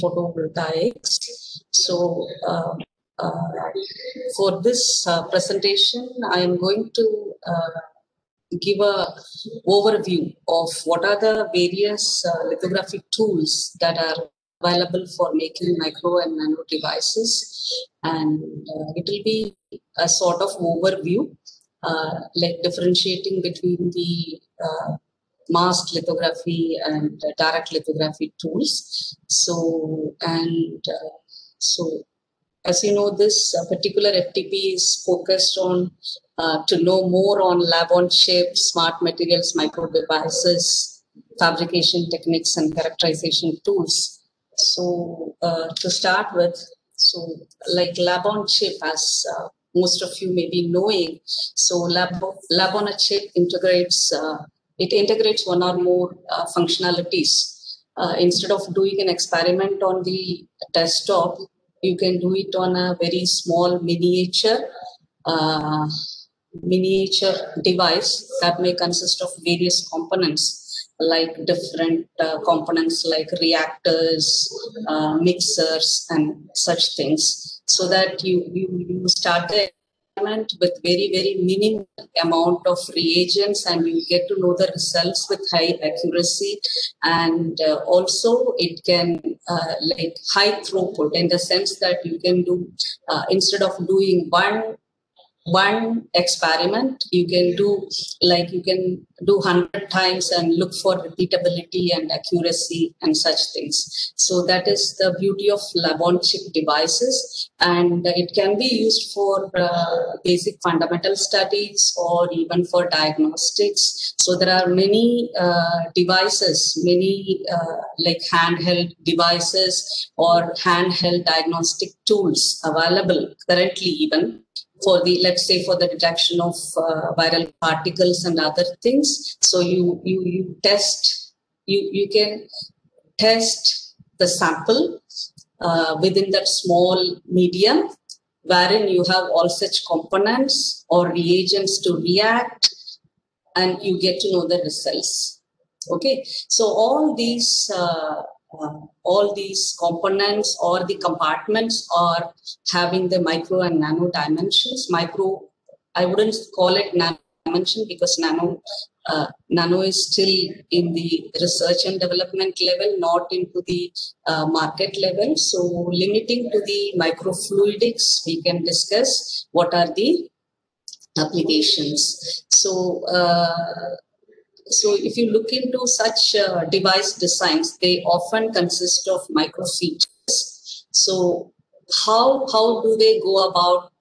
photovoltaics. So for this presentation, I am going to give a overview of what are the various lithographic tools that are available for making micro and nano devices, and it will be a sort of overview, like differentiating between the masked lithography and direct lithography tools. So as you know, this particular FTP is focused on to know more on lab-on-chip, smart materials, micro devices, fabrication techniques, and characterization tools. So to start with, so like lab-on-chip, as most of you may be knowing, so lab-on-a-chip integrates one or more functionalities. Instead of doing an experiment on the desktop, you can do it on a very small miniature device that may consist of various components, like different components like reactors, mixers, and such things, so that you start the experiment with very minimal amount of reagents, and you get to know the results with high accuracy. And also it can like high throughput, in the sense that you can do instead of doing one experiment, you can do 100 times and look for repeatability and accuracy and such things. So that is the beauty of lab-on-chip devices, and it can be used for basic fundamental studies or even for diagnostics. So there are many devices, like handheld devices or handheld diagnostic tools available currently, even for the, let's say, for the detection of viral particles and other things. So you can test the sample within that small medium, wherein you have all such components or reagents to react, and you get to know the results. Okay, so all these components or the compartments are having the micro and nano dimensions. Micro, I wouldn't call it nano dimension, because nano is still in the research and development level, not into the market level. So limiting to the microfluidics, we can discuss what are the applications. So if you look into such device designs, they often consist of micro features. So how do they go about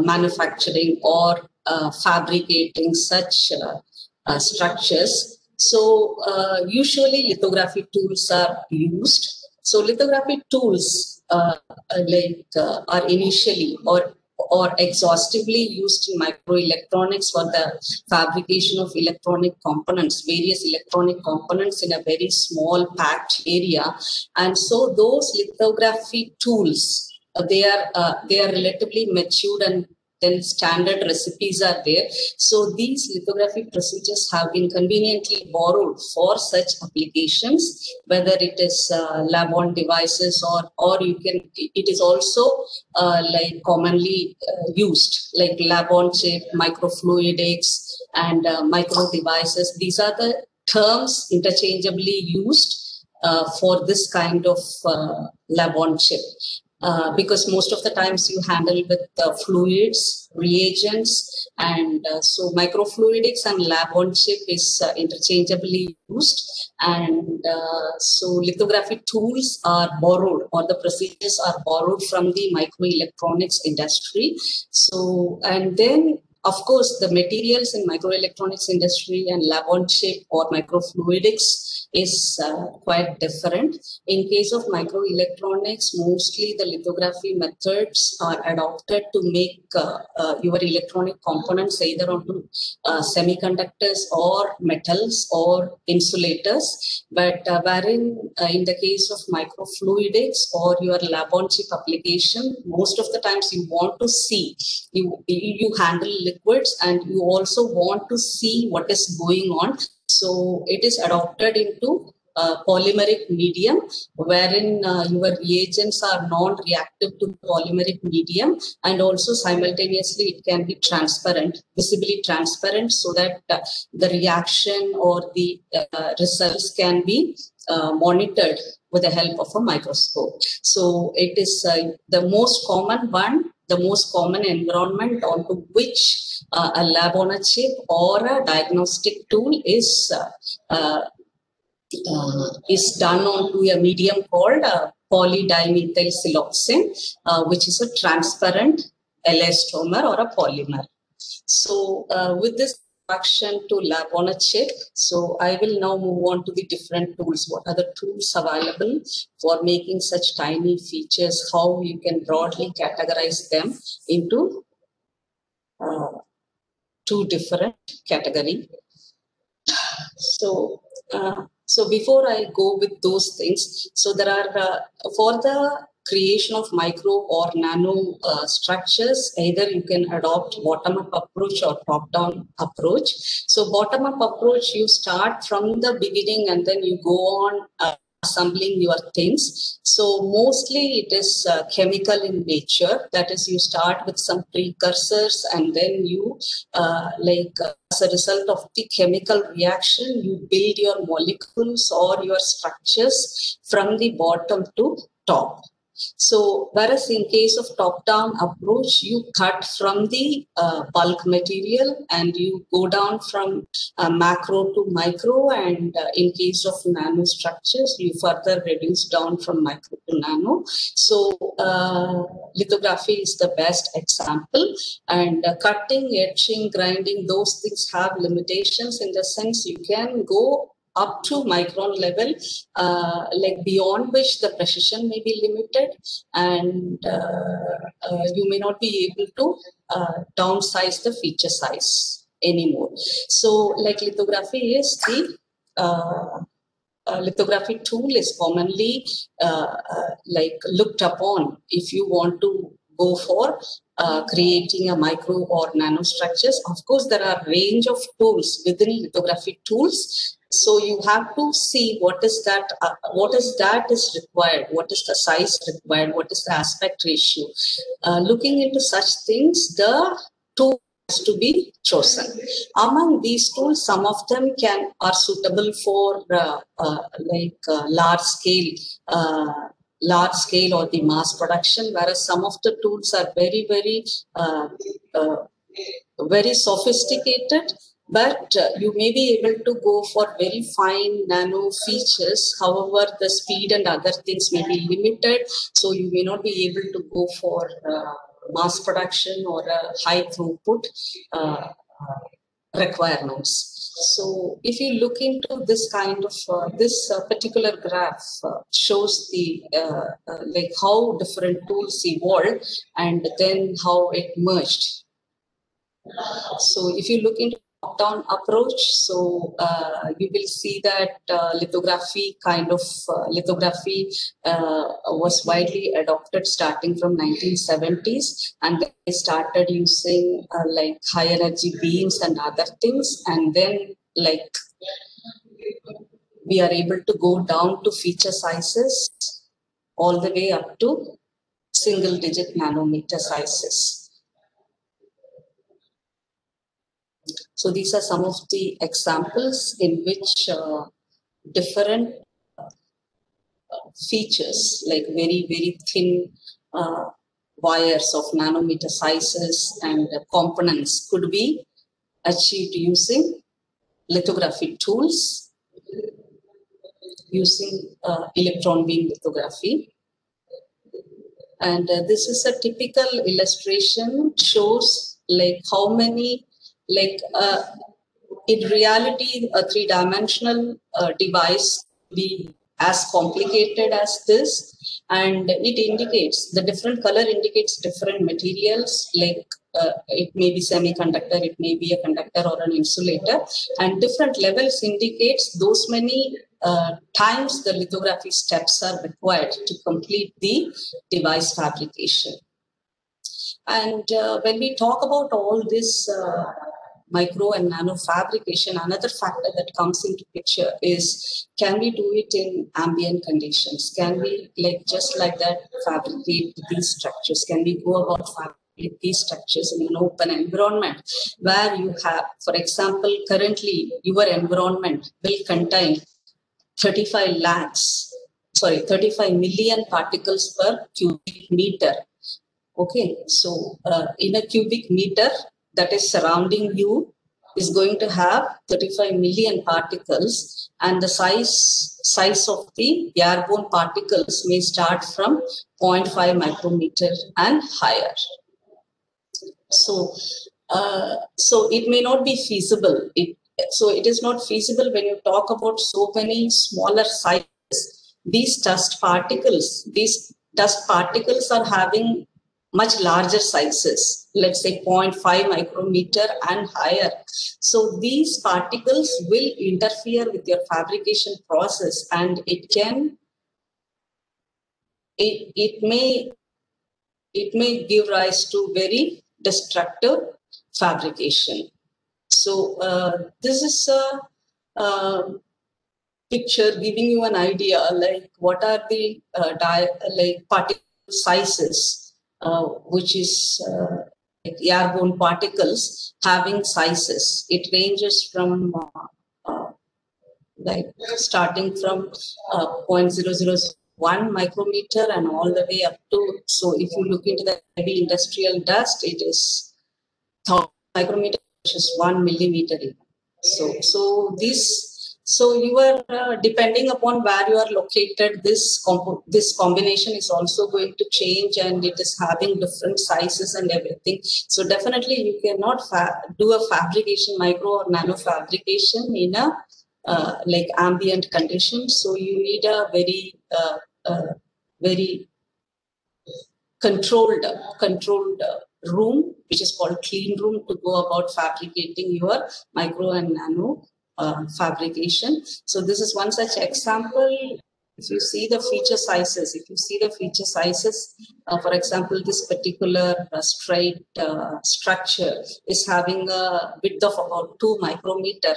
manufacturing or fabricating such structures? So usually lithography tools are used. So lithography tools are initially or exhaustively used in microelectronics for the fabrication of electronic components, various electronic components in a very small packed area. And so those lithography tools, they are relatively matured, and then standard recipes are there. So these lithography procedures have been conveniently borrowed for such applications, whether it is lab-on devices or it is also like commonly used, like lab-on-chip, microfluidics, and micro devices. These are the terms interchangeably used for this kind of lab-on-chip. Because most of the times you handle with fluids, reagents, and so microfluidics and lab-on-chip is interchangeably used. And so lithography tools are borrowed, or the procedures are borrowed from the microelectronics industry. So, and then of course the materials in microelectronics industry and lab-on-chip or microfluidics is quite different. In case of microelectronics, mostly the lithography methods are adopted to make your electronic components either onto semiconductors or metals or insulators. But wherein in the case of microfluidics or your lab-on-chip application, most of the times you want to see, you handle liquids, and you also want to see what is going on. So it is adopted into polymeric medium, wherein your reagents are non-reactive to polymeric medium, and also simultaneously it can be transparent, visibly transparent, so that the reaction or the results can be monitored with the help of a microscope. So it is the most common one, the most common environment onto which a lab on a chip or a diagnostic tool is done onto a medium called polydimethyl siloxane, which is a transparent elastomer or a polymer. So with this introduction to lab on a chip, so I will now move on to the different tools. What are the tools available for making such tiny features? How you can broadly categorize them into two different categories. So before I go with those things, so there are for the creation of micro or nano structures, either you can adopt bottom-up approach or top-down approach. So bottom-up approach, you start from the beginning and then you go on assembling your things. So mostly it is chemical in nature. That is, you start with some precursors and then you as a result of the chemical reaction, you build your molecules or your structures from the bottom to top. So whereas in case of top-down approach, you cut from the bulk material and you go down from macro to micro, and in case of nanostructures, you further reduce down from micro to nano. So lithography is the best example, and cutting, etching, grinding, those things have limitations in the sense you can go up to micron level, like beyond which the precision may be limited, and you may not be able to downsize the feature size anymore. So like lithography is the lithography tool is commonly looked upon if you want to go for creating a micro or nanostructures. Of course, there are a range of tools within lithography tools. So you have to see what is that is required, what is the size required, what is the aspect ratio. Looking into such things, the tool has to be chosen. Among these tools, some of them are suitable for large scale or the mass production, whereas some of the tools are very, very sophisticated. But you may be able to go for very fine nano features. However, the speed and other things may be limited. So you may not be able to go for mass production or a high throughput requirements. So if you look into this kind of, this particular graph shows the how different tools evolved and then how it merged. So if you look into top-down approach, so you will see that lithography was widely adopted starting from 1970s, and then they started using high energy beams and other things, and then we are able to go down to feature sizes all the way up to single-digit nanometer sizes. So these are some of the examples in which different features, like very, very thin wires of nanometer sizes and components, could be achieved using lithography tools, using electron beam lithography. And this is a typical illustration, shows how many, in reality, a three-dimensional device be as complicated as this, and it indicates, the different color indicates different materials, it may be semiconductor, it may be a conductor or an insulator, and different levels indicates those many times the lithography steps are required to complete the device fabrication. And when we talk about all this micro and nano fabrication, another factor that comes into picture is, can we do it in ambient conditions? Can we, like, just like that, fabricate these structures? Can we go about fabricating these structures in an open environment where you have, for example, currently your environment will contain 35 million particles per cubic meter. Okay, so in a cubic meter that is surrounding you is going to have 35 million particles, and the size of the airborne particles may start from 0.5 micrometer and higher. So it may not be feasible. So it is not feasible when you talk about so many smaller sizes. These dust particles are having much larger sizes, let's say 0.5 micrometer and higher. So these particles will interfere with your fabrication process, and it may give rise to very destructive fabrication. So this is a picture giving you an idea, like what are the particle sizes, which is like airborne particles having sizes. It ranges from like starting from 0.001 micrometer and all the way up to, so if you look into the heavy industrial dust, it is 1,000 micrometer, which is 1 millimeter even. So you are depending upon where you are located, this combination is also going to change, and it is having different sizes and everything. So definitely you cannot do a fabrication, micro or nano fabrication in a like ambient conditions. So you need a very controlled room, which is called clean room, to go about fabricating your micro and nano fabrication. So this is one such example. If you see the feature sizes, for example, this particular straight structure is having a width of about 2 micrometer.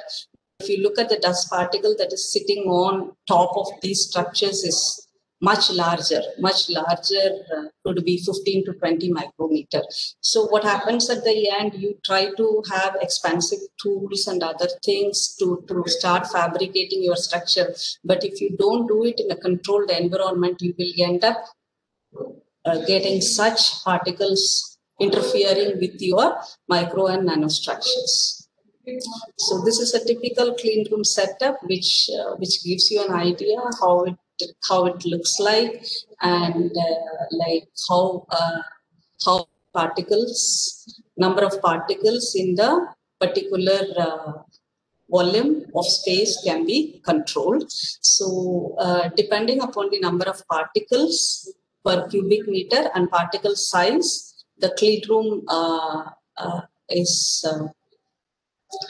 If you look at the dust particle that is sitting on top of these structures is much larger, could be 15 to 20 micrometer. So what happens at the end, you try to have expensive tools and other things to start fabricating your structure. But if you don't do it in a controlled environment, you will end up getting such particles interfering with your micro and nano structures. So this is a typical clean room setup, which gives you an idea how it looks like, and like how number of particles in the particular volume of space can be controlled. So depending upon the number of particles per cubic meter and particle size, the clean room is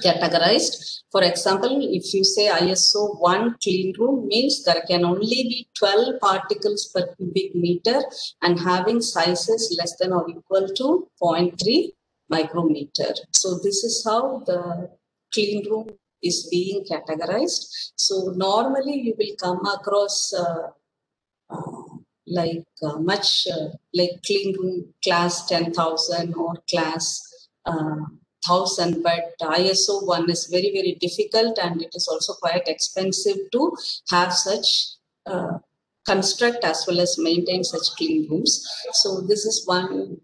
categorized. For example, if you say ISO 1 clean room, means there can only be 12 particles per cubic meter and having sizes less than or equal to 0.3 micrometer. So this is how the clean room is being categorized. So normally you will come across like clean room class 10,000 or class 1,000, but ISO 1 is very, very difficult, and it is also quite expensive to have such construct as well as maintain such clean rooms. So this is one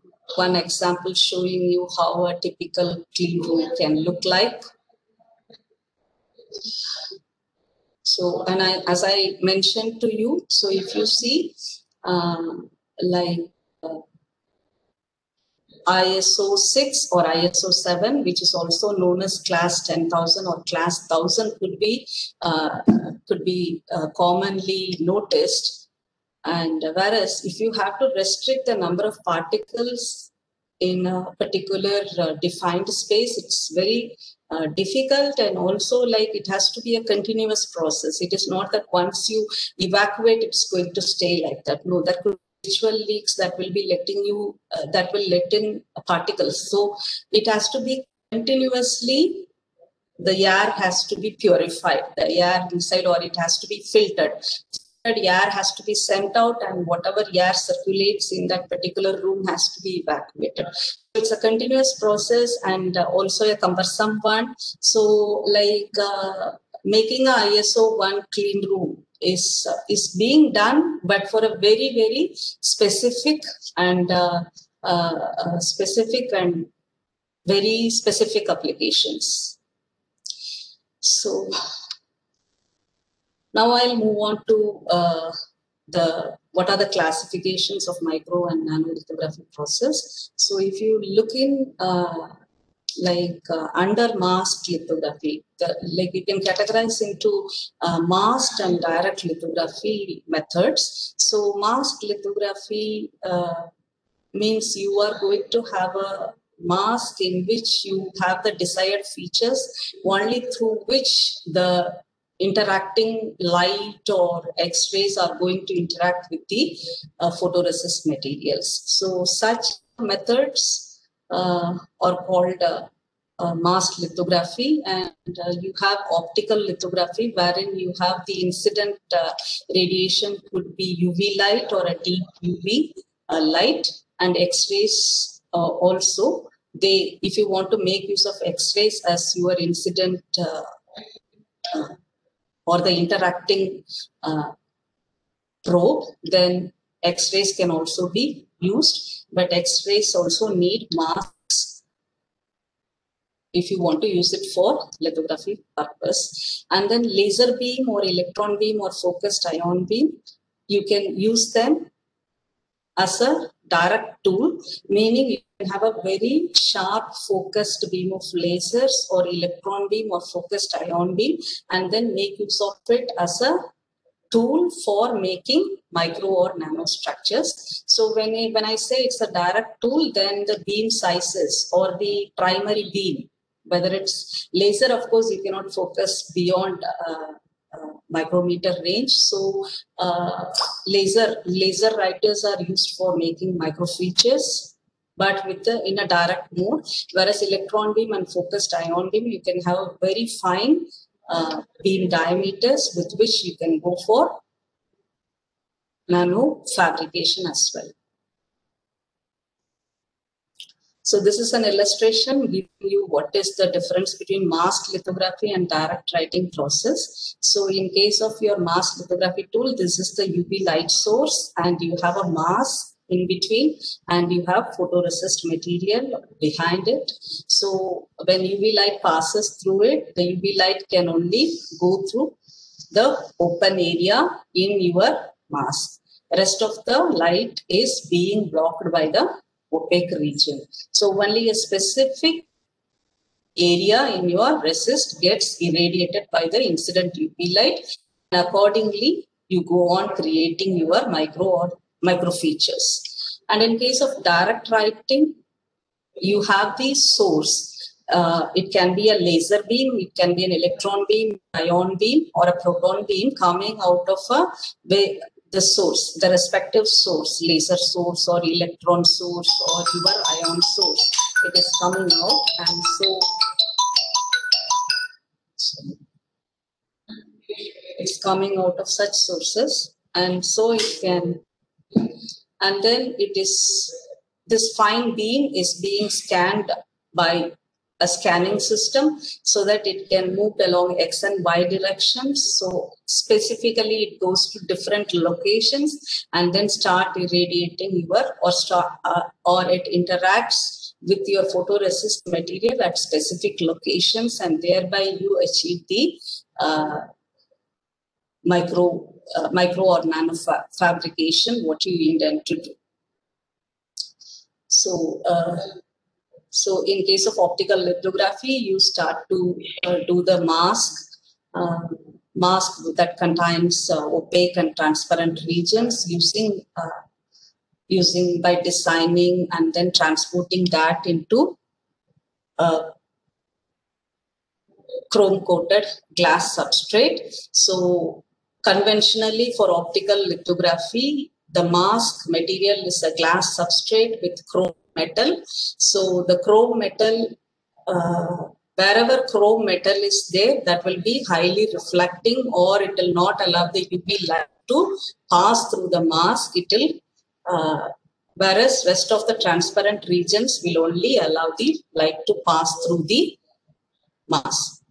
example showing you how a typical clean room can look like. So, and as I mentioned to you, so if you see ISO 6 or ISO 7, which is also known as class 10,000 or class 1,000, could be commonly noticed. And whereas if you have to restrict the number of particles in a particular defined space, it's very difficult, and also like it has to be a continuous process. It is not that once you evacuate, it's going to stay like that. No, there could be visual leaks that will be letting you, that will let in particles. So it has to be continuously the air has to be purified, the air inside, or it has to be filtered. Air has to be sent out, and whatever air circulates in that particular room has to be evacuated. It's a continuous process and also a cumbersome one. So like making a ISO 1 clean room is being done, but for a very, very specific and very specific applications. So now I'll move on to what are the classifications of micro and nano lithography process. So if you look in under masked lithography, you can categorize into masked and direct lithography methods. So masked lithography means you are going to have a mask in which you have the desired features only through which the interacting light or X-rays are going to interact with the photoresist materials. So such methods are called masked lithography, and you have optical lithography wherein you have the incident radiation could be UV light or a deep UV light, and X-rays also. If you want to make use of X-rays as your incident or the interacting probe, then X-rays can also be used, but X-rays also need masks if you want to use it for lithography purpose. And then laser beam or electron beam or focused ion beam, you can use them as a direct tool, meaning you can have a very sharp focused beam of lasers or electron beam or focused ion beam, and then make use of it as a tool for making micro or nano structures. So when I say it's a direct tool, then the beam sizes or the primary beam, whether it's laser, of course, you cannot focus beyond micrometer range. So laser writers are used for making micro features, but in a direct mode. Whereas electron beam and focused ion beam, you can have very fine beam diameters with which you can go for nano fabrication as well. So this is an illustration giving you what is the difference between masked lithography and direct writing process. So in case of your masked lithography tool, this is the UV light source, and you have a mask in between, and you have photoresist material behind it. So when UV light passes through it, the UV light can only go through the open area in your mask. Rest of the light is being blocked by the opaque region. So only a specific area in your resist gets irradiated by the incident UV light, and accordingly you go on creating your micro features. And in case of direct writing, you have the source. It can be a laser beam, it can be an electron beam, ion beam, or a proton beam coming out of the source, the respective source, laser source or electron source or your ion source. It is coming out, and so it's coming out of such sources, and so it can, and then this fine beam is being scanned by a scanning system so that it can move along X and Y directions. So specifically it goes to different locations and then start irradiating or it interacts with your photoresist material at specific locations, and thereby you achieve the micro or nano fabrication, what you intend to do. So in case of optical lithography, you start to do the mask that contains opaque and transparent regions using by designing and then transporting that into chrome coated glass substrate. So conventionally for optical lithography, the mask material is a glass substrate with chrome metal. So the chrome metal wherever chrome metal is there, that will be highly reflecting, or it will not allow the UV light to pass through the mask. It will, whereas rest of the transparent regions will only allow the light to pass through the mask.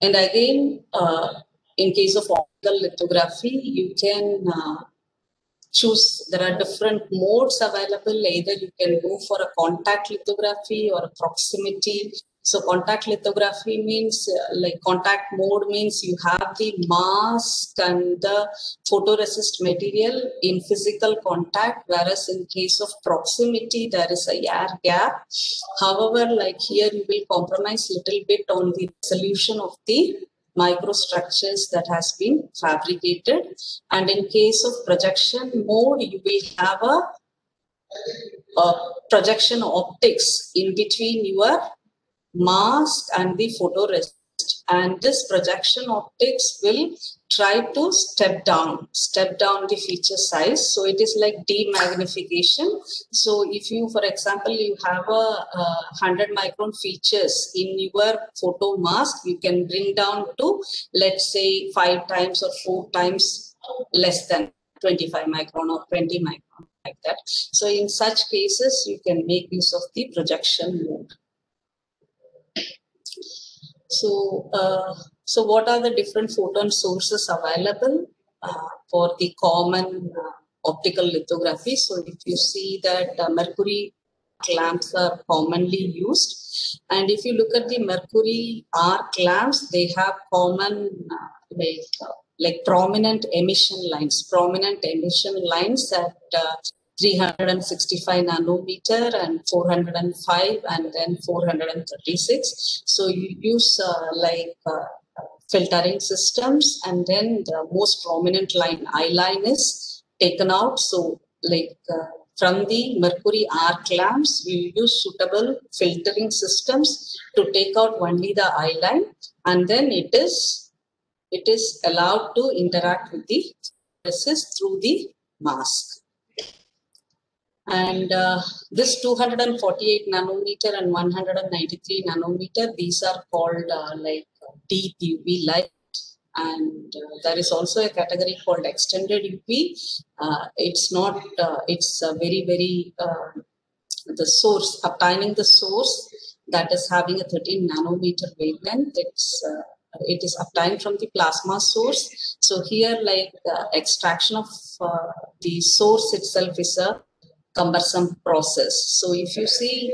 And again, in case of optical lithography, you can choose, there are different modes available. Either you can go for a contact lithography or a proximity. So contact lithography means like contact mode means you have the mask and the photoresist material in physical contact, whereas in case of proximity there is a air gap. However, like here you will compromise little bit on the resolution of the microstructures that has been fabricated, and in case of projection mode you will have a projection optics in between your mask and the photoresist, and this projection optics will try to step down the feature size. So it is like demagnification. So if you, for example, you have a 100 micron features in your photo mask, you can bring down to, let's say, 5 times or 4 times less than 25 micron or 20 micron, like that. So in such cases, you can make use of the projection mode. So what are the different photon sources available for the common optical lithography? So if you see that mercury lamps are commonly used, and if you look at the mercury arc lamps, they have common like prominent emission lines at 365 nanometer and 405 and then 436. So you use filtering systems, and then the most prominent line, I line, is taken out. So from the mercury arc lamps, we use suitable filtering systems to take out only the I line, and then it is allowed to interact with the resist through the mask. And this 248 nanometer and 193 nanometer, these are called like deep UV light. And there is also a category called extended UV. It's not, it's very, very, the source, obtaining the source that is having a 13 nanometer wavelength. It is obtained from the plasma source. So here, like extraction of the source itself is a cumbersome process. So if you see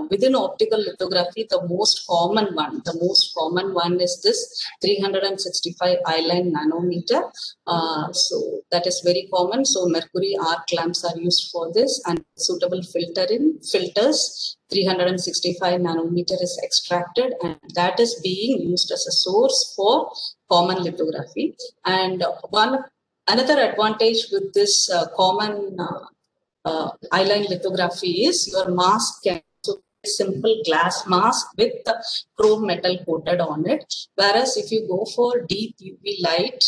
within optical lithography, the most common one is this 365 I-line nanometer. So that is very common. So mercury arc lamps are used for this, and suitable filters 365 nanometer is extracted, and that is being used as a source for common lithography. And another advantage with this common I-line lithography is your mask can also be a simple glass mask with chrome metal coated on it. Whereas if you go for deep UV light,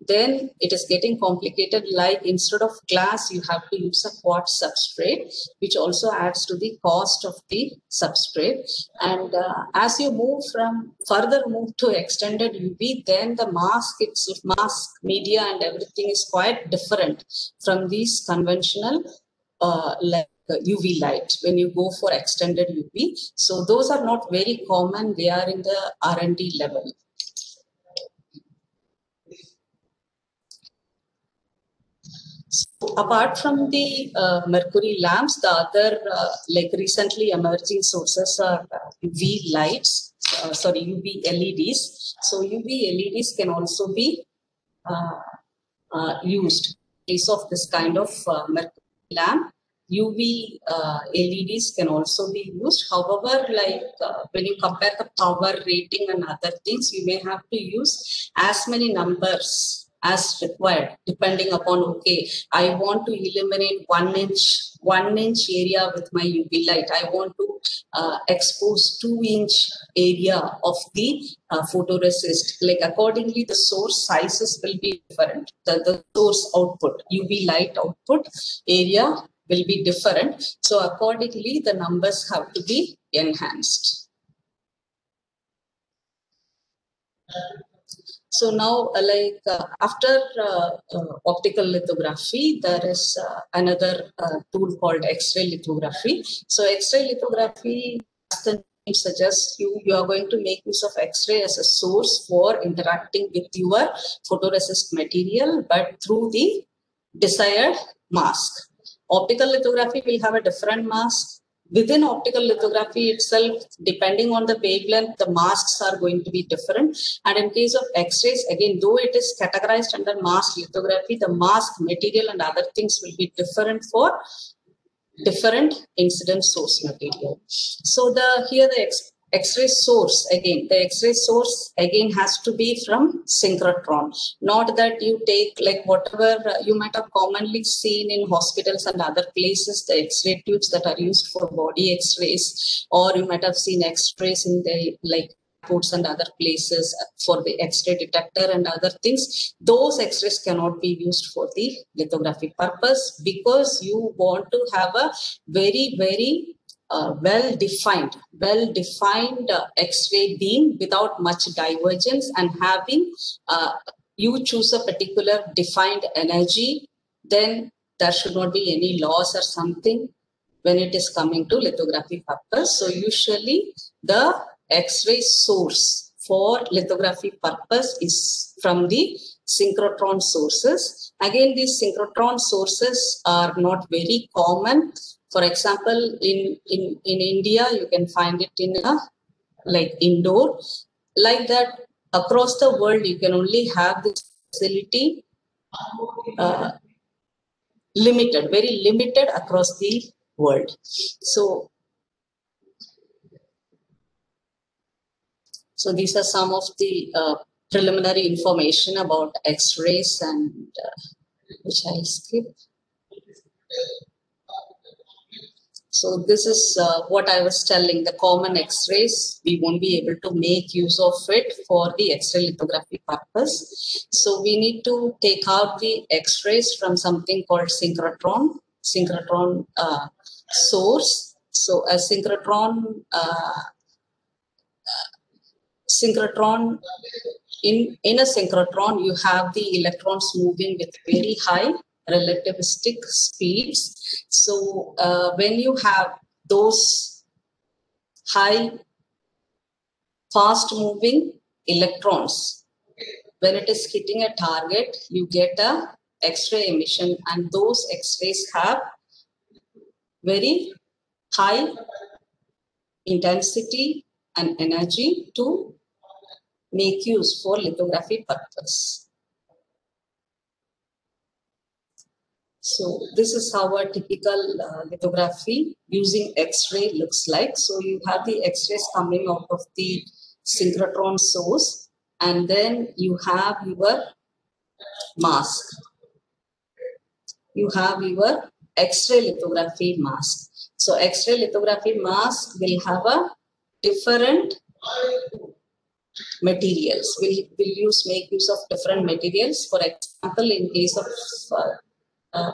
then it is getting complicated. Like instead of glass, you have to use a quartz substrate, which also adds to the cost of the substrate. And as you further move to extended UV, then the mask itself, mask media and everything is quite different from these conventional like UV light when you go for extended UV. So those are not very common. They are in the R&D level. So apart from the mercury lamps, the other like recently emerging sources are UV lights, UV LEDs. So UV LEDs can also be used in case of this kind of mercury lamp. UV LEDs can also be used. However, like when you compare the power rating and other things, you may have to use as many numbers as required, depending upon, okay, I want to illuminate 1 inch area with my UV light. I want to expose 2-inch area of the photoresist. Like accordingly, the source sizes will be different. The source output, UV light output area will be different. So accordingly, the numbers have to be enhanced. So now, after optical lithography, there is another tool called X-ray lithography. So X-ray lithography, as the name suggests, you are going to make use of X-ray as a source for interacting with your photoresist material, but through the desired mask. Optical lithography will have a different mask. Within optical lithography itself, depending on the wavelength, the masks are going to be different. And in case of X-rays, again, though it is categorized under mask lithography, the mask material and other things will be different for different incident source material. So here the X-ray source, again, the X-ray source again has to be from synchrotron. Not that you take like whatever you might have commonly seen in hospitals and other places, the X-ray tubes that are used for body X-rays, or you might have seen X-rays in the like ports and other places for the X-ray detector and other things. Those X-rays cannot be used for the lithography purpose, because you want to have a very, very well-defined X-ray beam without much divergence, and having you choose a particular defined energy, then there should not be any loss or something when it is coming to lithography purpose. So usually the X-ray source for lithography purpose is from the synchrotron sources. Again, these synchrotron sources are not very common. For example, in India, you can find it in like Indore. Like that, across the world, you can only have this facility limited, very limited across the world. So these are some of the preliminary information about X-rays, and which I'll skip. So this is what I was telling, the common X-rays, we won't be able to make use of it for the X-ray lithography purpose. So we need to take out the X-rays from something called synchrotron source. So a synchrotron, in a synchrotron, you have the electrons moving with very high relativistic speeds. So when you have those high fast moving electrons, when it is hitting a target, you get a X-ray emission, and those X-rays have very high intensity and energy to make use for lithography purpose. So this is how a typical lithography using X-ray looks like. So you have the X-rays coming out of the synchrotron source, and then you have your mask. You have your X-ray lithography mask. So X-ray lithography mask will have a different materials. We'll make use of different materials. For example, in case of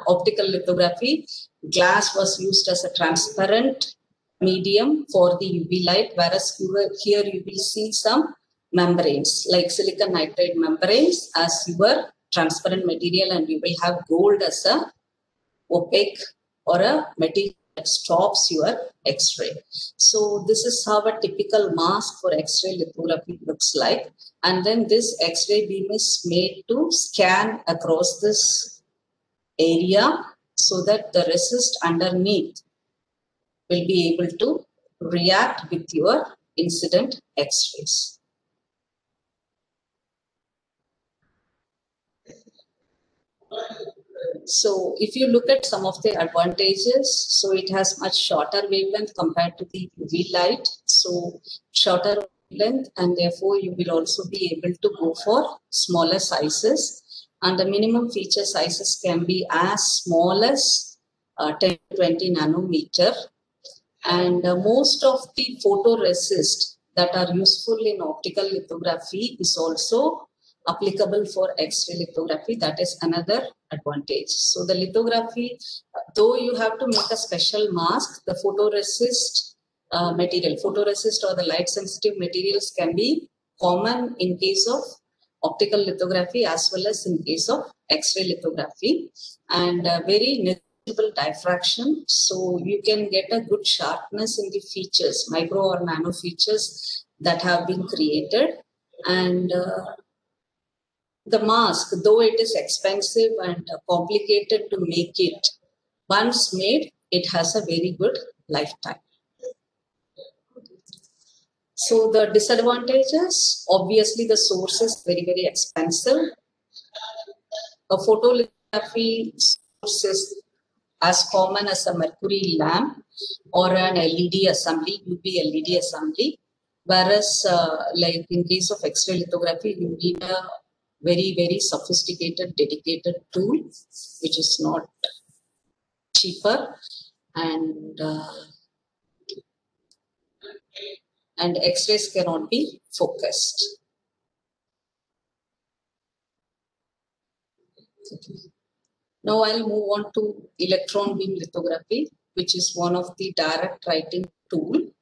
optical lithography, glass was used as a transparent medium for the UV light, whereas here you will see some membranes like silicon nitride membranes as your transparent material, and you will have gold as a opaque or a material that stops your X-ray. So this is how a typical mask for X-ray lithography looks like. And then this X-ray beam is made to scan across this area so that the resist underneath will be able to react with your incident X-rays. So if you look at some of the advantages, so it has much shorter wavelength compared to the UV light. So shorter wavelength, and therefore you will also be able to go for smaller sizes. And the minimum feature sizes can be as small as 10 to 20 nanometer. And most of the photoresist that are useful in optical lithography is also applicable for X-ray lithography. That is another advantage. So the lithography, though you have to make a special mask, the photoresist material, photoresist or the light sensitive materials can be common in case of optical lithography as well as in case of X-ray lithography, and very negligible diffraction. So you can get a good sharpness in the features, micro or nano features that have been created. And the mask, though it is expensive and complicated to make it, once made, it has a very good lifetime. So the disadvantages, obviously the source is very, very expensive. A photolithography source is as common as a mercury lamp or an LED assembly, UV LED assembly. Whereas like in case of X-ray lithography, you need a very, very sophisticated, dedicated tool, which is not cheaper, and X-rays cannot be focused. Now I'll move on to electron beam lithography, which is one of the direct writing tool.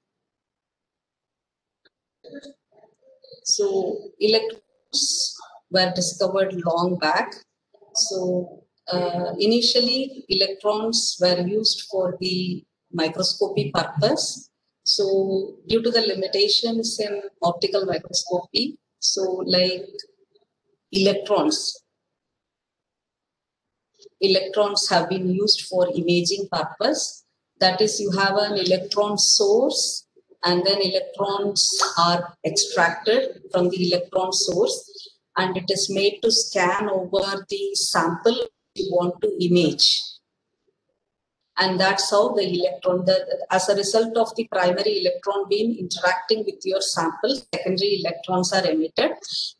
So electrons were discovered long back. So initially electrons were used for the microscopy purpose. So due to the limitations in optical microscopy, so like electrons have been used for imaging purpose. That is, you have an electron source and then electrons are extracted from the electron source and it is made to scan over the sample you want to image. And that's how the electron, as a result of the primary electron beam interacting with your sample, secondary electrons are emitted,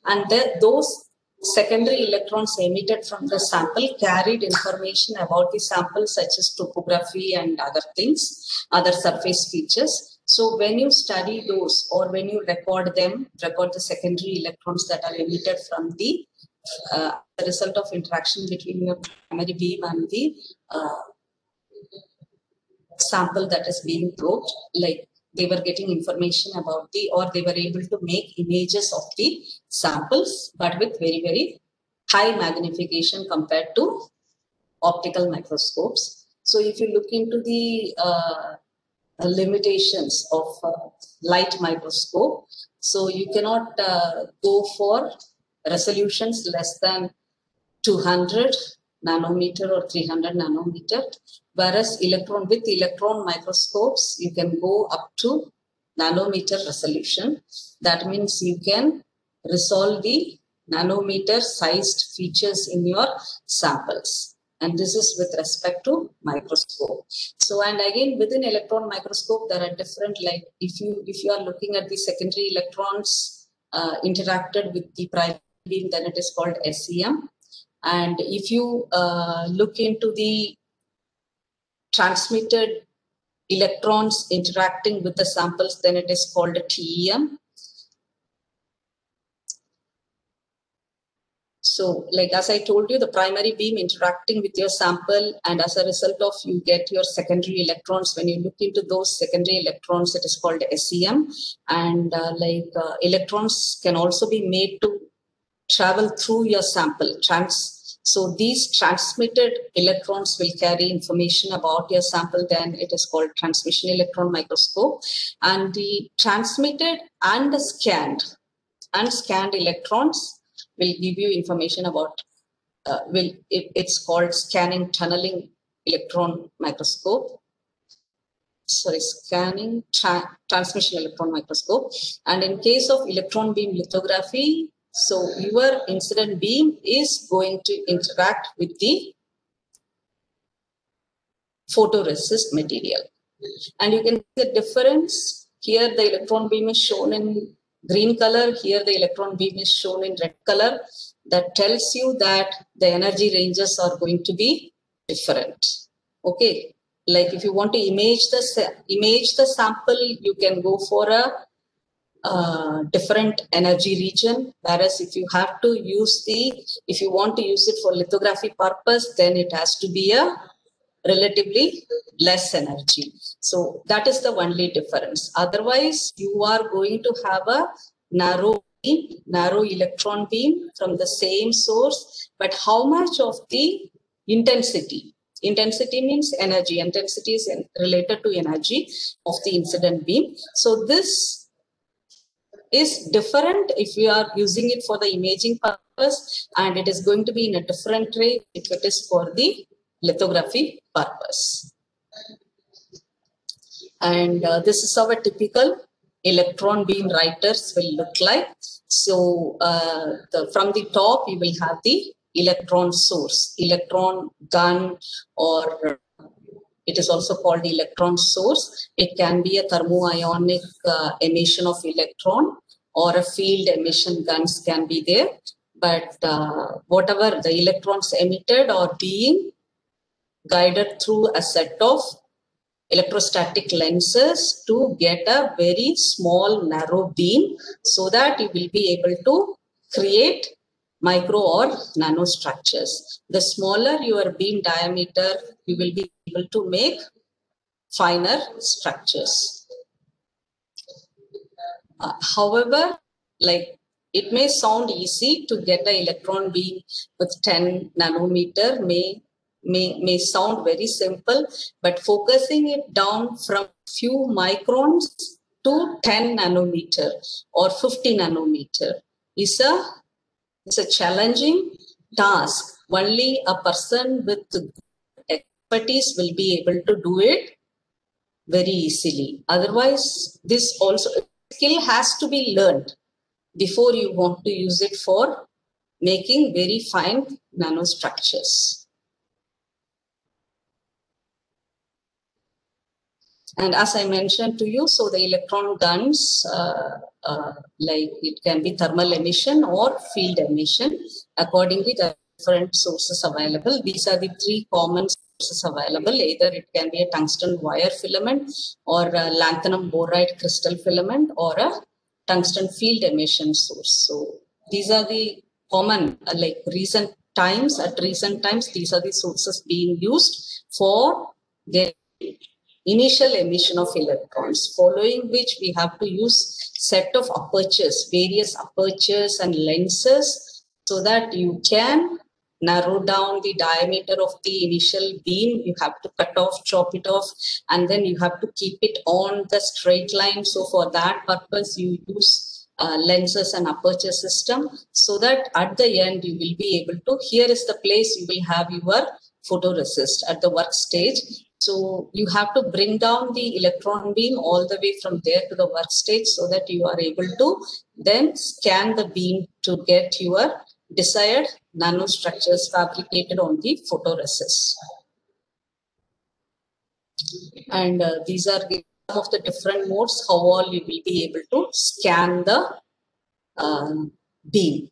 and those secondary electrons emitted from the sample carried information about the sample such as topography and other things, other surface features. So when you study those or when you record them, record the secondary electrons that are emitted from the result of interaction between your primary beam and the sample that is being probed, like they were getting information about or they were able to make images of the samples, but with very, very high magnification compared to optical microscopes. So if you look into the limitations of light microscope, so you cannot go for resolutions less than 200 nanometer or 300 nanometer, whereas with electron microscopes, you can go up to nanometer resolution. That means you can resolve the nanometer sized features in your samples. And this is with respect to microscope. So, and again, within electron microscope, there are different, like if you are looking at the secondary electrons interacted with the primary beam, then it is called SEM. And if you look into the transmitted electrons interacting with the samples, then it is called a TEM. So like as I told you, the primary beam interacting with your sample, and as a result of you get your secondary electrons. When you look into those secondary electrons, it is called SEM. And electrons can also be made to travel through your sample. So these transmitted electrons will carry information about your sample, then it is called transmission electron microscope. And the transmitted and scanned electrons will give you information about, it's called scanning tunneling electron microscope. Sorry, scanning transmission electron microscope. And in case of electron beam lithography, so your incident beam is going to interact with the photoresist material. And you can see the difference. Here the electron beam is shown in green color. Here the electron beam is shown in red color. That tells you that the energy ranges are going to be different. Okay. Like if you want to image the sample, you can go for a different energy region, whereas if you want to use it for lithography purpose, then it has to be a relatively less energy. So that is the only difference. Otherwise, you are going to have a narrow electron beam from the same source, but how much of the intensity? Intensity means energy. Intensity is related to energy of the incident beam. So this is different if you are using it for the imaging purpose, and it is going to be in a different way if it is for the lithography purpose. And this is how a typical electron beam writers will look like. So from the top, you will have the electron source, electron gun, or it is also called electron source. It can be a thermoionic emission of electron, or a field emission guns can be there. But whatever the electrons emitted are being guided through a set of electrostatic lenses to get a very small narrow beam, so that you will be able to create micro or nanostructures. The smaller your beam diameter, you will be able to make finer structures. However, like, it may sound easy to get an electron beam with 10 nanometer, may sound very simple, but focusing it down from few microns to 10 nanometer or 50 nanometer is a challenging task. Only a person with expertise will be able to do it very easily. Otherwise, this also skill has to be learned before you want to use it for making very fine nanostructures. And as I mentioned to you, so the electron guns, like it can be thermal emission or field emission. Accordingly, there are different sources available. These are the three common sources available. Either it can be a tungsten wire filament, or a lanthanum boride crystal filament, or a tungsten field emission source. So these are the common, like recent times, these are the sources being used for getting initial emission of electrons, following which we have to use set of apertures, various apertures and lenses, so that you can narrow down the diameter of the initial beam. You have to cut off, chop it off, and then you have to keep it on the straight line. So for that purpose, you use lenses and aperture system, so that at the end you will be able to, here is the place you will have your photoresist at the work stage. So you have to bring down the electron beam all the way from there to the work stage, so that you are able to then scan the beam to get your desired nanostructures fabricated on the photoresist. And these are some of the different modes how all you will be able to scan the beam,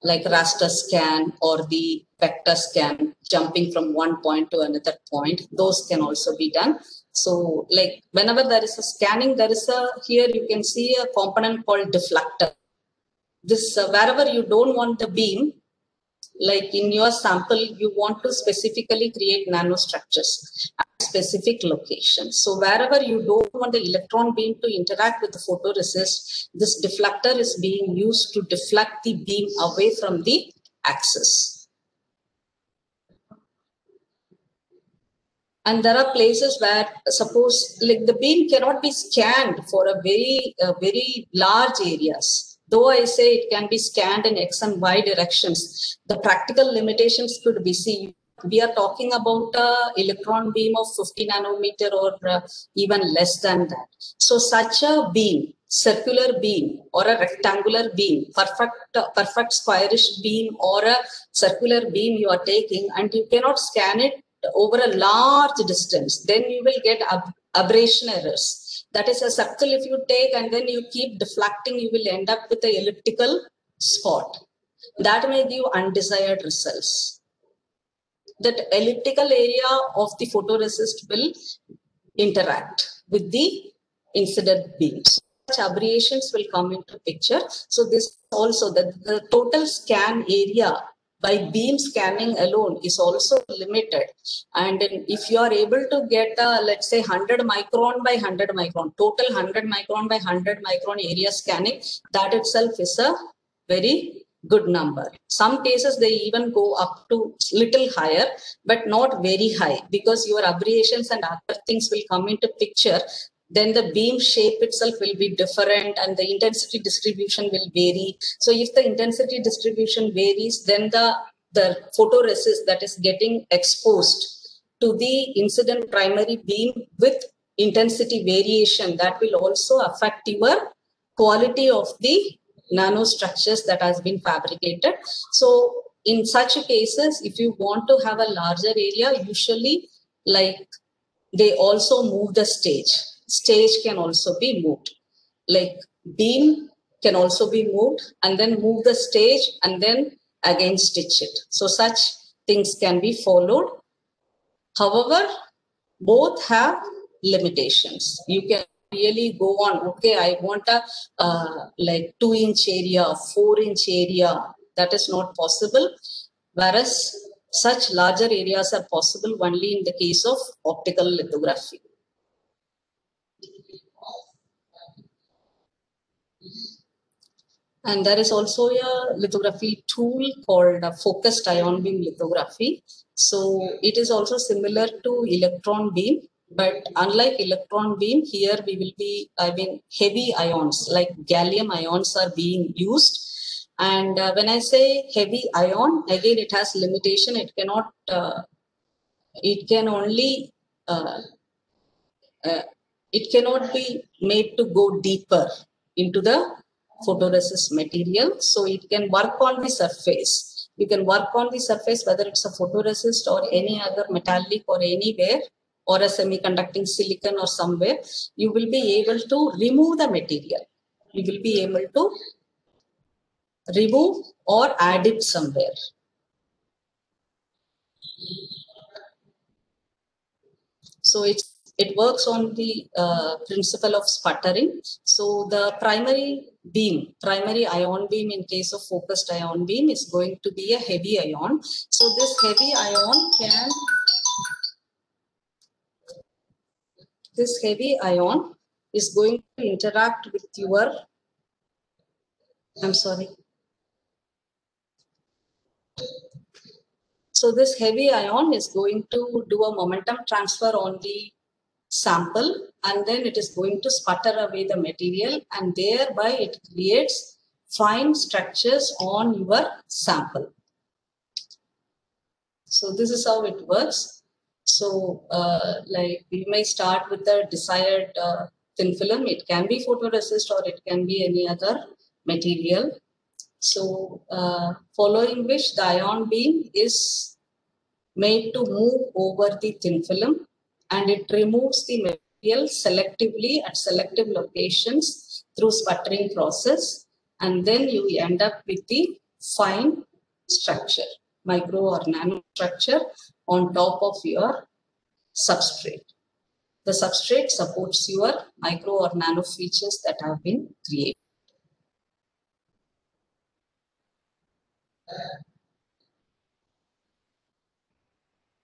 like raster scan or the vector scan, jumping from one point to another point. Those can also be done. So like whenever there is a scanning, there is here you can see a component called deflector. This wherever you don't want the beam, like in your sample, you want to specifically create nanostructures at specific locations. So wherever you don't want the electron beam to interact with the photoresist, this deflector is being used to deflect the beam away from the axis. And there are places where, suppose, like the beam cannot be scanned for a very large areas. Though I say it can be scanned in X and Y directions, the practical limitations could be seen. We are talking about an electron beam of 50 nanometer or even less than that. So such a beam, circular beam or a rectangular beam, perfect squarish beam or a circular beam you are taking, and you cannot scan it over a large distance, then you will get aberration errors. That is, a circle if you take and then you keep deflecting, you will end up with an elliptical spot. That may give undesired results. That elliptical area of the photoresist will interact with the incident beams. aberrations will come into picture. So this also, the total scan area by beam scanning alone is also limited. And if you are able to get let's say 100 micron by 100 micron, total 100 micron by 100 micron area scanning, that itself is a very good number. Some cases they even go up to little higher, but not very high, because your aberrations and other things will come into picture. Then the beam shape itself will be different and the intensity distribution will vary. So if the intensity distribution varies, then the photoresist that is getting exposed to the incident primary beam with intensity variation, that will also affect your quality of the nanostructures that has been fabricated. So in such cases, if you want to have a larger area, usually like they also move the stage. Stage can also be moved. Like beam can also be moved and then move the stage and then again stitch it. So such things can be followed. However, both have limitations. You can really go on, okay, I want a like 2-inch area, 4-inch area. That is not possible. Whereas such larger areas are possible only in the case of optical lithography. And there is also a lithography tool called focused ion beam lithography. So it is also similar to electron beam, but unlike electron beam, here we will be, heavy ions like gallium ions are being used. And when I say heavy ion, again, it has limitation. It cannot, it can only, it cannot be made to go deeper into the photoresist material. So it can work on the surface. You can work on the surface, whether it's a photoresist or any other metallic or anywhere, or a semiconducting silicon or somewhere. You will be able to remove the material. You will be able to remove or add it somewhere. So it works on the principle of sputtering. So the primary ion beam in case of focused ion beam is going to be a heavy ion. So this heavy ion is going to interact with your, I'm sorry. So this heavy ion is going to do a momentum transfer on the sample, and then it is going to sputter away the material, and thereby it creates fine structures on your sample. So this is how it works. So like we may start with the desired thin film. It can be photoresist or it can be any other material. So following which the ion beam is made to move over the thin film, and it removes the material selectively at selective locations through sputtering process, and then you end up with the fine structure, micro or nano structure on top of your substrate. The substrate supports your micro or nano features that have been created.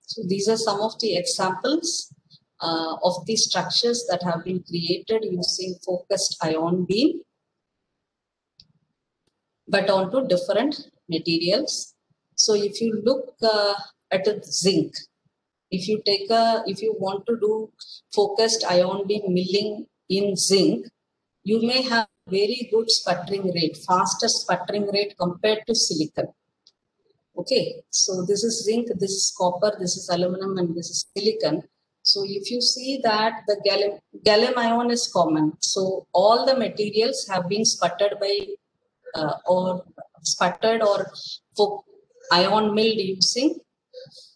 So these are some of the examples of the structures that have been created using focused ion beam, but onto different materials. So if you look at a zinc, if you want to do focused ion beam milling in zinc, you may have very good sputtering rate, faster sputtering rate compared to silicon. Okay, so this is zinc, this is copper, this is aluminum, and this is silicon. So if you see that the gallium ion is common, so all the materials have been sputtered by or ion milled using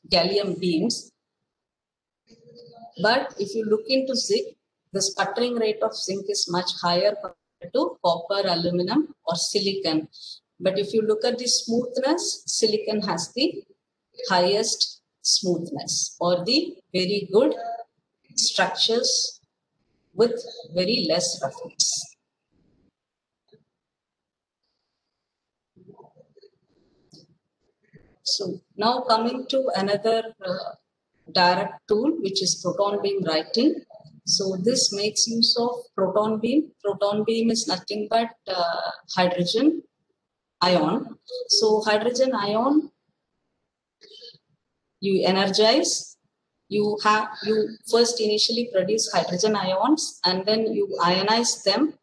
gallium beams. But if you look into zinc, the sputtering rate of zinc is much higher compared to copper, aluminum, or silicon. But if you look at the smoothness, silicon has the highest smoothness or the very good structures with very less roughness. So now coming to another direct tool, which is proton beam writing. So this makes use of proton beam. Proton beam is nothing but hydrogen ion. So hydrogen ion, you energize. You first initially produce hydrogen ions and then you ionize them.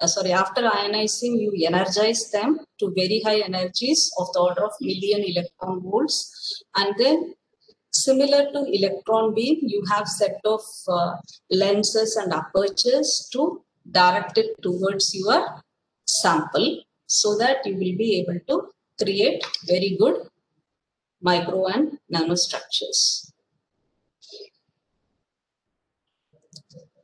After ionizing, you energize them to very high energies of the order of million electron volts, and then similar to electron beam, you have set of lenses and apertures to direct it towards your sample so that you will be able to create very good micro and nanostructures.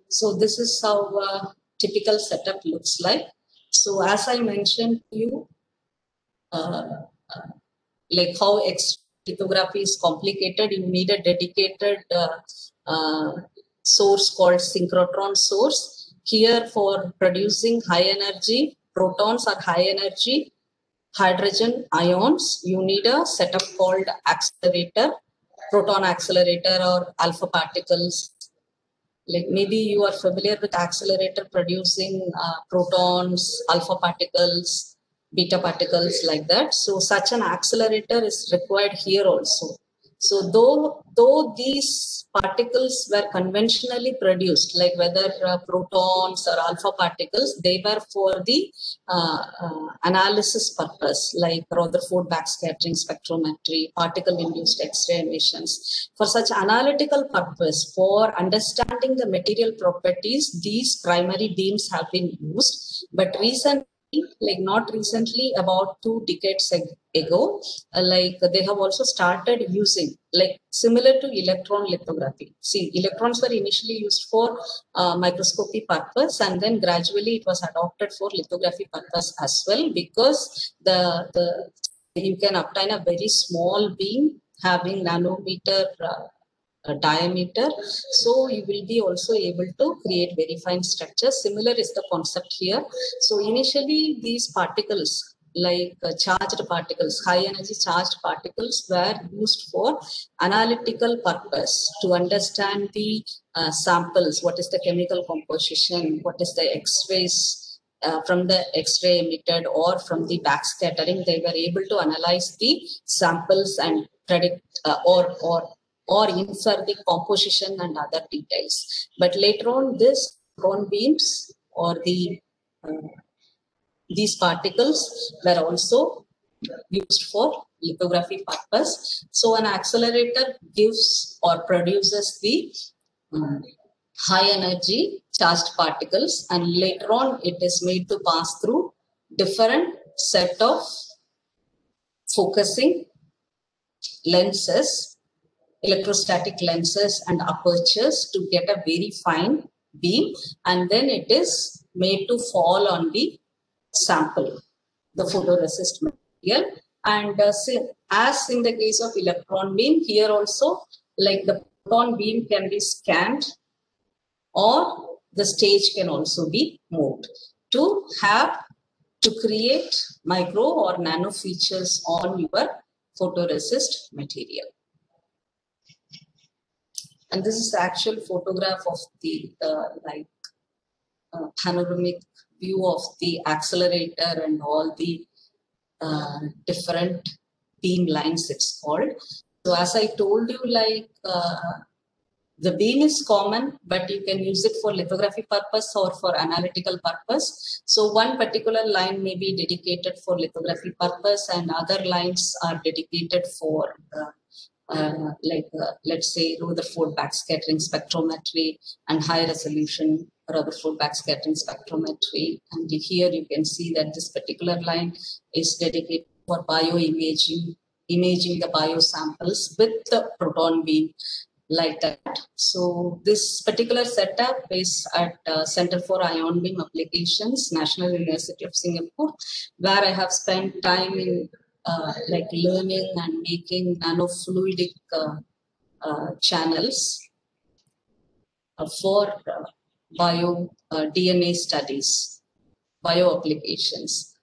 So this is how typical setup looks like. So as I mentioned to you, like how lithography is complicated, you need a dedicated source called synchrotron source. Here for producing high energy protons or high energy hydrogen ions, you need a setup called accelerator, proton accelerator or alpha particles. Like maybe you are familiar with accelerator producing protons, alpha particles, beta particles like that. So such an accelerator is required here also. So though these particles were conventionally produced, like whether protons or alpha particles, they were for the analysis purpose, like Rutherford backscattering spectrometry, particle-induced X-ray emissions. For such analytical purpose, for understanding the material properties, these primary beams have been used. But recently, like not recently, about 2 decades ago, like they have also started using, like similar to electron lithography. See, electrons were initially used for microscopy purpose, and then gradually it was adopted for lithography purpose as well, because you can obtain a very small beam having nanometer diameter, so you will be also able to create very fine structures. Similar is the concept here. So initially these particles, like charged particles, high energy charged particles, were used for analytical purpose to understand the samples, what is the chemical composition, what is the X-rays from the X-ray emitted or from the backscattering. They were able to analyze the samples and predict or infer the composition and other details. But later on, this proton beams or these particles were also used for lithography purpose. So an accelerator gives or produces the high energy charged particles, and later on it is made to pass through different set of focusing lenses, electrostatic lenses and apertures to get a very fine beam, and then it is made to fall on the sample, the photoresist material. And as in the case of electron beam, here also, like the proton beam can be scanned or the stage can also be moved to create micro or nano features on your photoresist material. And this is the actual photograph of the panoramic view of the accelerator and all the different beam lines, it's called. So as I told you, like the beam is common, but you can use it for lithography purpose or for analytical purpose. So one particular line may be dedicated for lithography purpose and other lines are dedicated for let's say Rutherford backscattering spectrometry and high resolution Rutherford backscattering spectrometry. And here you can see that this particular line is dedicated for bioimaging, imaging the biosamples with the proton beam like that. So this particular setup is at Center for Ion Beam Applications, National University of Singapore, where I have spent time in like learning and making nanofluidic channels for bio DNA studies, bio applications.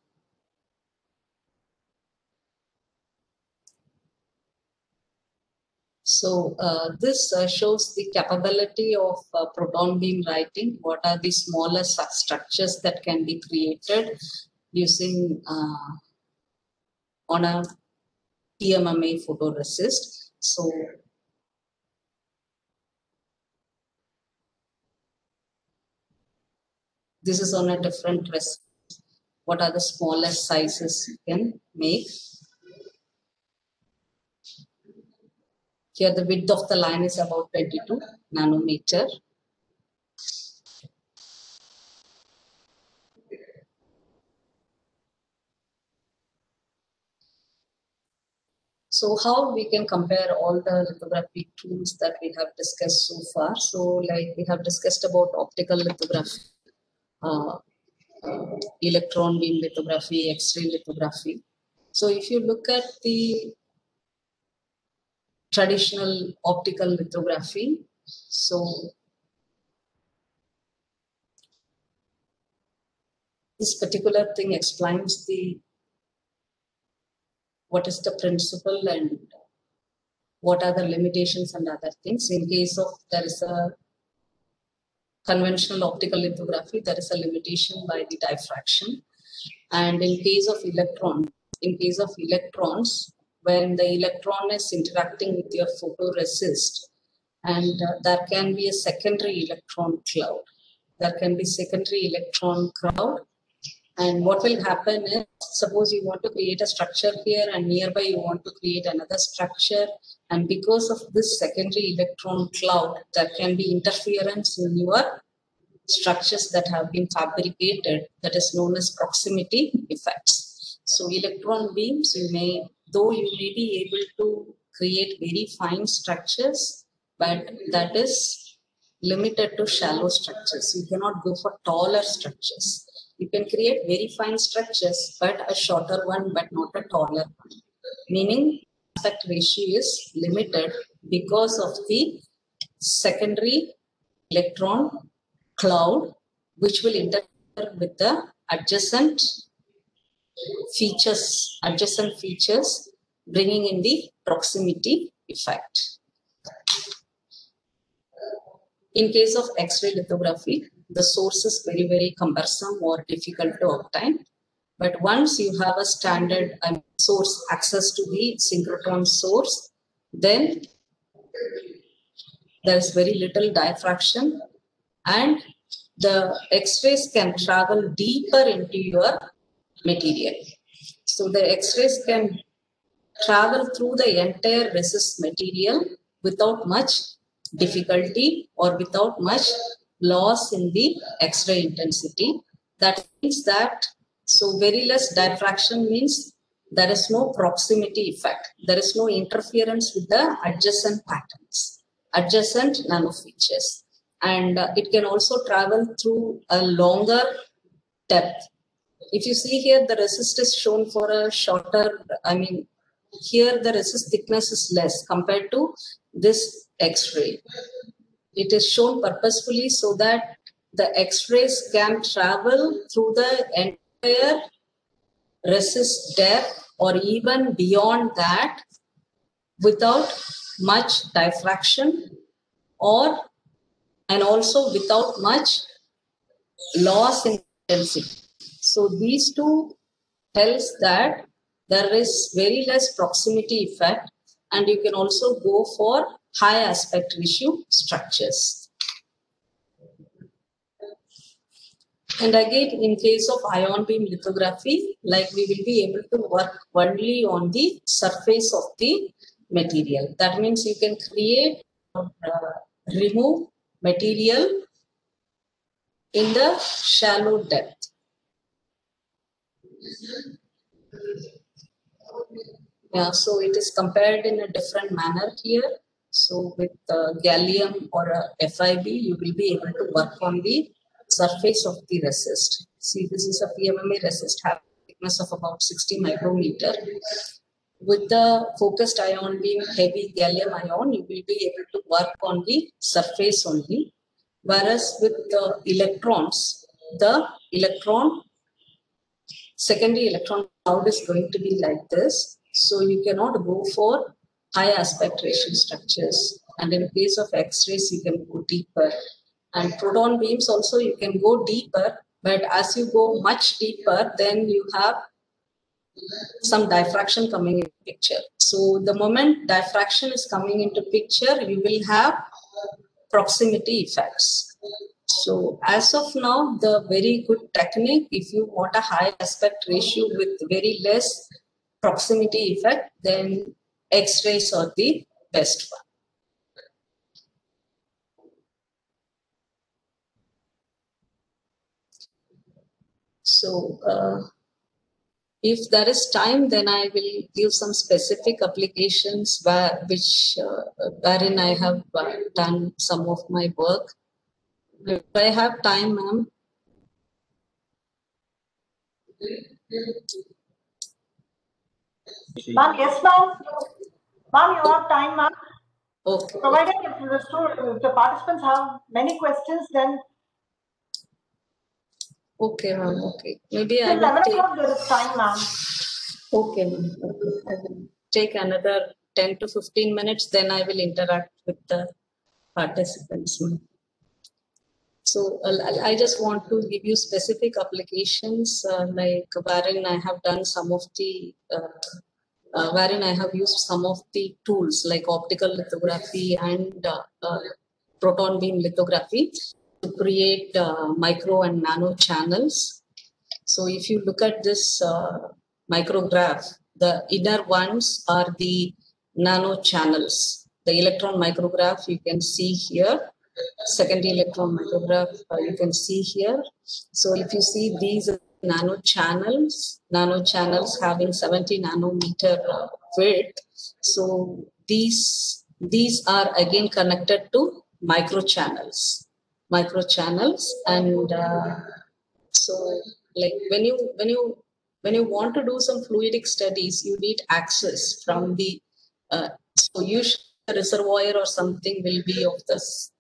So this shows the capability of proton beam writing. What are the smaller structures that can be created using on a PMMA photoresist. So this is on a different resist. What are the smallest sizes you can make? Here the width of the line is about 22 nanometer. So how we can compare all the lithography tools that we have discussed so far? So like we have discussed about optical lithography, electron beam lithography, X-ray lithography. So if you look at the traditional optical lithography, so this particular thing explains what is the principle and what are the limitations and other things. In case of there is a conventional optical lithography, there is a limitation by the diffraction. And in case of electrons, when the electron is interacting with your photoresist, and there can be a secondary electron cloud. There can be secondary electron cloud. And what will happen is, suppose you want to create a structure here and nearby you want to create another structure. And because of this secondary electron cloud, there can be interference in your structures that have been fabricated, that is known as proximity effects. So electron beams, though you may be able to create very fine structures, but that is limited to shallow structures. You cannot go for taller structures. You can create very fine structures, but a shorter one, but not a taller one. Meaning aspect ratio is limited because of the secondary electron cloud, which will interfere with the adjacent features, bringing in the proximity effect. In case of X-ray lithography, the source is very, very cumbersome or difficult to obtain. But once you have a standard source, access to the synchrotron source, then there is very little diffraction and the X-rays can travel deeper into your material. So the X-rays can travel through the entire resist material without much difficulty or without much loss in the X-ray intensity. That means that, so very less diffraction means there is no proximity effect. There is no interference with the adjacent patterns, adjacent nanofeatures. And it can also travel through a longer depth. If you see here, the resist is shown for a shorter, here the resist thickness is less compared to this X-ray. It is shown purposefully so that the X-rays can travel through the entire resist depth or even beyond that without much diffraction and also without much loss in intensity. So these two tells that there is very less proximity effect and you can also go for high aspect ratio structures. And again, in case of ion beam lithography, like we will be able to work only on the surface of the material. That means you can create, remove material in the shallow depth. Yeah, so it is compared in a different manner here. So with gallium or FIB, you will be able to work on the surface of the resist. See, this is a PMMA resist having a thickness of about 60 micrometer. With the focused ion beam, heavy gallium ion, you will be able to work on the surface only. Whereas with the electrons, the secondary electron cloud is going to be like this. So you cannot go for high aspect ratio structures. And in case of X-rays, you can go deeper. And proton beams also, you can go deeper, but as you go much deeper, then you have some diffraction coming into picture. So the moment diffraction is coming into picture, you will have proximity effects. So as of now, the very good technique, if you want a high aspect ratio with very less proximity effect, then X-rays are the best one. So if there is time, then I will give some specific applications wherein I have done some of my work. If I have time, ma'am. Ma'am, yes, ma'am. Ma'am, you have time, ma'am. Okay. Provided if the participants have many questions, then. Okay, ma'am. Okay. Maybe till I will 11 take. o'clock there is time, ma'am. Okay, ma'am. I will take another 10 to 15 minutes, then I will interact with the participants, ma'am. So I just want to give you specific applications like wherein I have done some of the wherein I have used some of the tools like optical lithography and proton beam lithography to create micro and nano channels. So if you look at this micrograph, the inner ones are the nano channels. The electron micrograph you can see here. Second electron micrograph you can see here. So if you see these nano channels having 70 nanometer width. So these are again connected to micro channels, and so like when you want to do some fluidic studies, you need access from the so usually the reservoir or something will be of this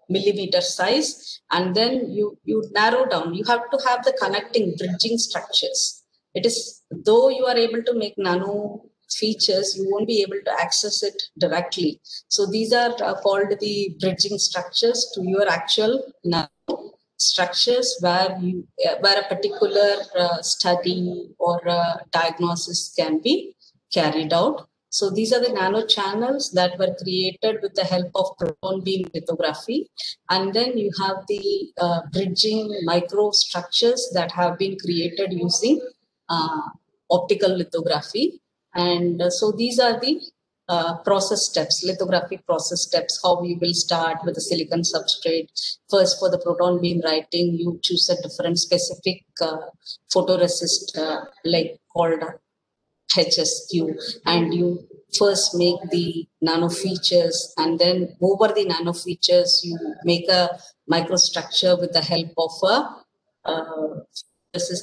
millimeter size, and then you narrow down. You have to have the connecting bridging structures. It is, though you are able to make nano features, you won't be able to access it directly. So these are called the bridging structures to your actual nano structures where a particular study or diagnosis can be carried out. So these are the nano channels that were created with the help of proton beam lithography. And then you have the bridging microstructures that have been created using optical lithography. And so these are the process steps, lithography process steps, how we will start with the silicon substrate. First, for the proton beam writing, you choose a different specific photoresist like called HSQ, and you first make the nano features, and then over the nano features, you make a microstructure with the help of a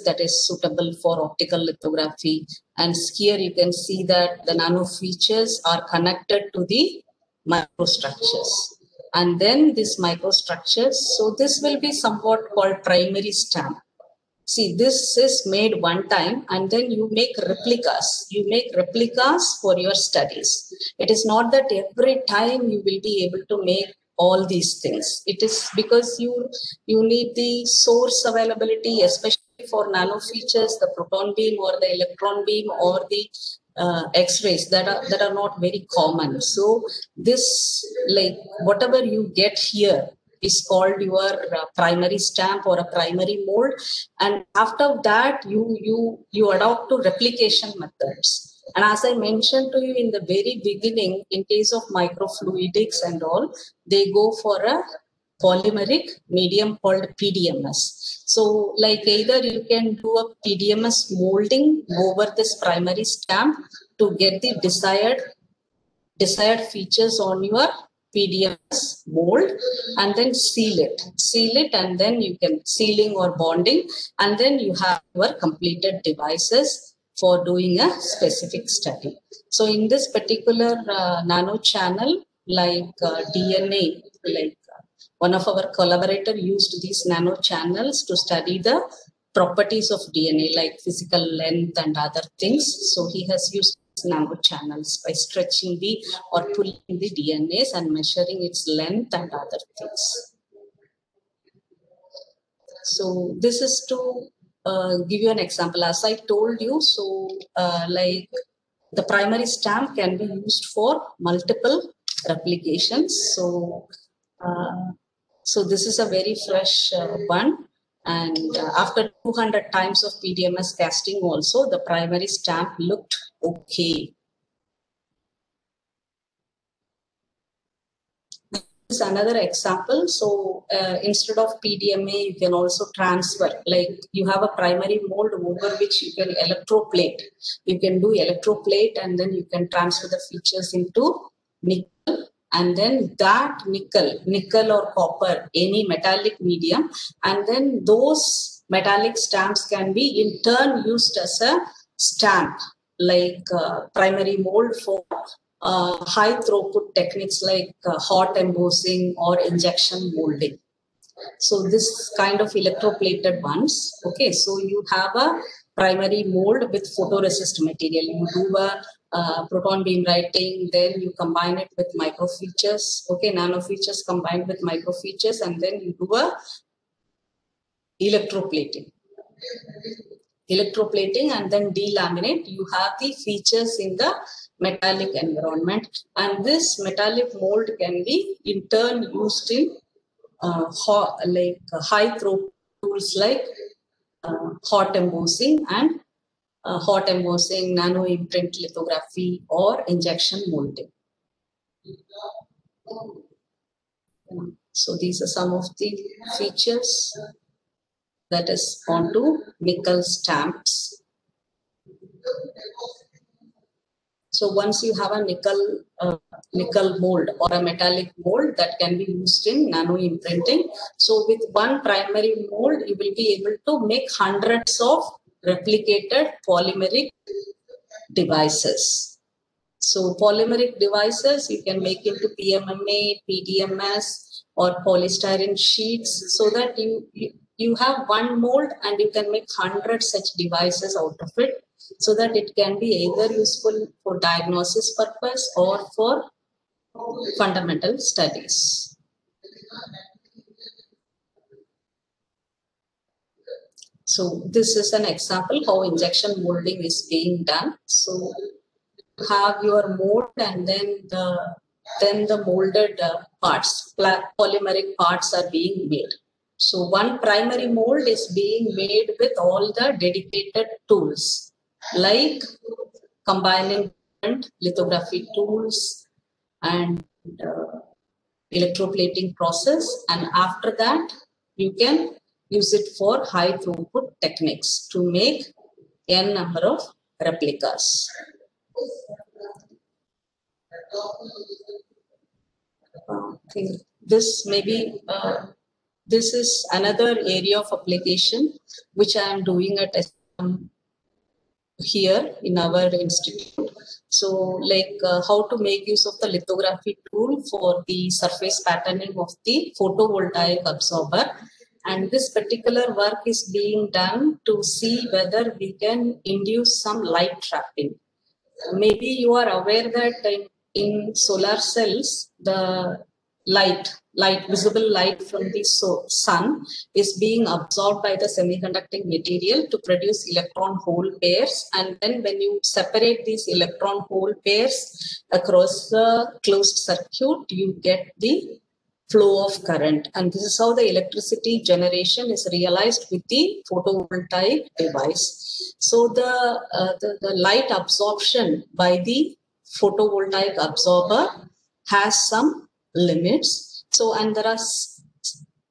that is suitable for optical lithography. And here you can see that the nano features are connected to the microstructures. And then these microstructures, so this will be somewhat called primary stamp. See, this is made one time and then you make replicas. You make replicas for your studies. It is not that every time you will be able to make all these things. It is because you need the source availability, especially for nano features, the proton beam or the electron beam or the X-rays that are not very common. So this, like whatever you get here is called your primary stamp or a primary mold, and after that you adopt to replication methods. And as I mentioned to you in the very beginning, in case of microfluidics and all, they go for a polymeric medium called PDMS. So like either you can do a PDMS molding over this primary stamp to get the desired features on your PDMS mold, and then seal it, and then you can sealing or bonding, and then you have your completed devices for doing a specific study. So in this particular nano channel, like DNA, like one of our collaborator used these nano channels to study the properties of DNA, like physical length and other things. So he has used nanochannels by stretching the or pulling the DNAs and measuring its length and other things. So this is to give you an example. As I told you, so like the primary stamp can be used for multiple replications. So so this is a very fresh one. And after 200 times of PDMS casting also, the primary stamp looked okay. This is another example. So instead of PDMA, you can also transfer, like you have a primary mold over which you can electroplate. You can do electroplate and then you can transfer the features into nickel. And then that nickel or copper, any metallic medium, and then those metallic stamps can be in turn used as a stamp, like primary mold for high throughput techniques like hot embossing or injection molding. So this kind of electroplated ones, okay, so you have a primary mold with photoresist material. You do a proton beam writing, then you combine it with microfeatures, okay, nanofeatures combined with microfeatures, and then you do a electroplating. Electroplating and then delaminate. You have the features in the metallic environment, and this metallic mold can be in turn used in high throughput tools like hot embossing and hot embossing, nano imprint lithography, or injection molding. So these are some of the features that is onto nickel stamps. So once you have a nickel mold or a metallic mold that can be used in nano imprinting. So with one primary mold, you will be able to make hundreds of replicated polymeric devices. So polymeric devices, you can make into PMMA, PDMS, or polystyrene sheets, so that you have one mold and you can make 100 such devices out of it, so that it can be either useful for diagnosis purpose or for fundamental studies. So this is an example how injection molding is being done. So you have your mold and then the molded parts, polymeric parts are being made. So one primary mold is being made with all the dedicated tools, like combining lithography tools and electroplating process, and after that you can use it for high throughput techniques to make n number of replicas. Okay. This this is another area of application which I am doing at here in our institute. So like how to make use of the lithography tool for the surface patterning of the photovoltaic absorber. And this particular work is being done to see whether we can induce some light trapping. Maybe you are aware that in solar cells, the visible light from the sun is being absorbed by the semiconducting material to produce electron hole pairs. And then when you separate these electron hole pairs across the closed circuit, you get the flow of current. And this is how the electricity generation is realized with the photovoltaic device. So the light absorption by the photovoltaic absorber has some limits. So, and there are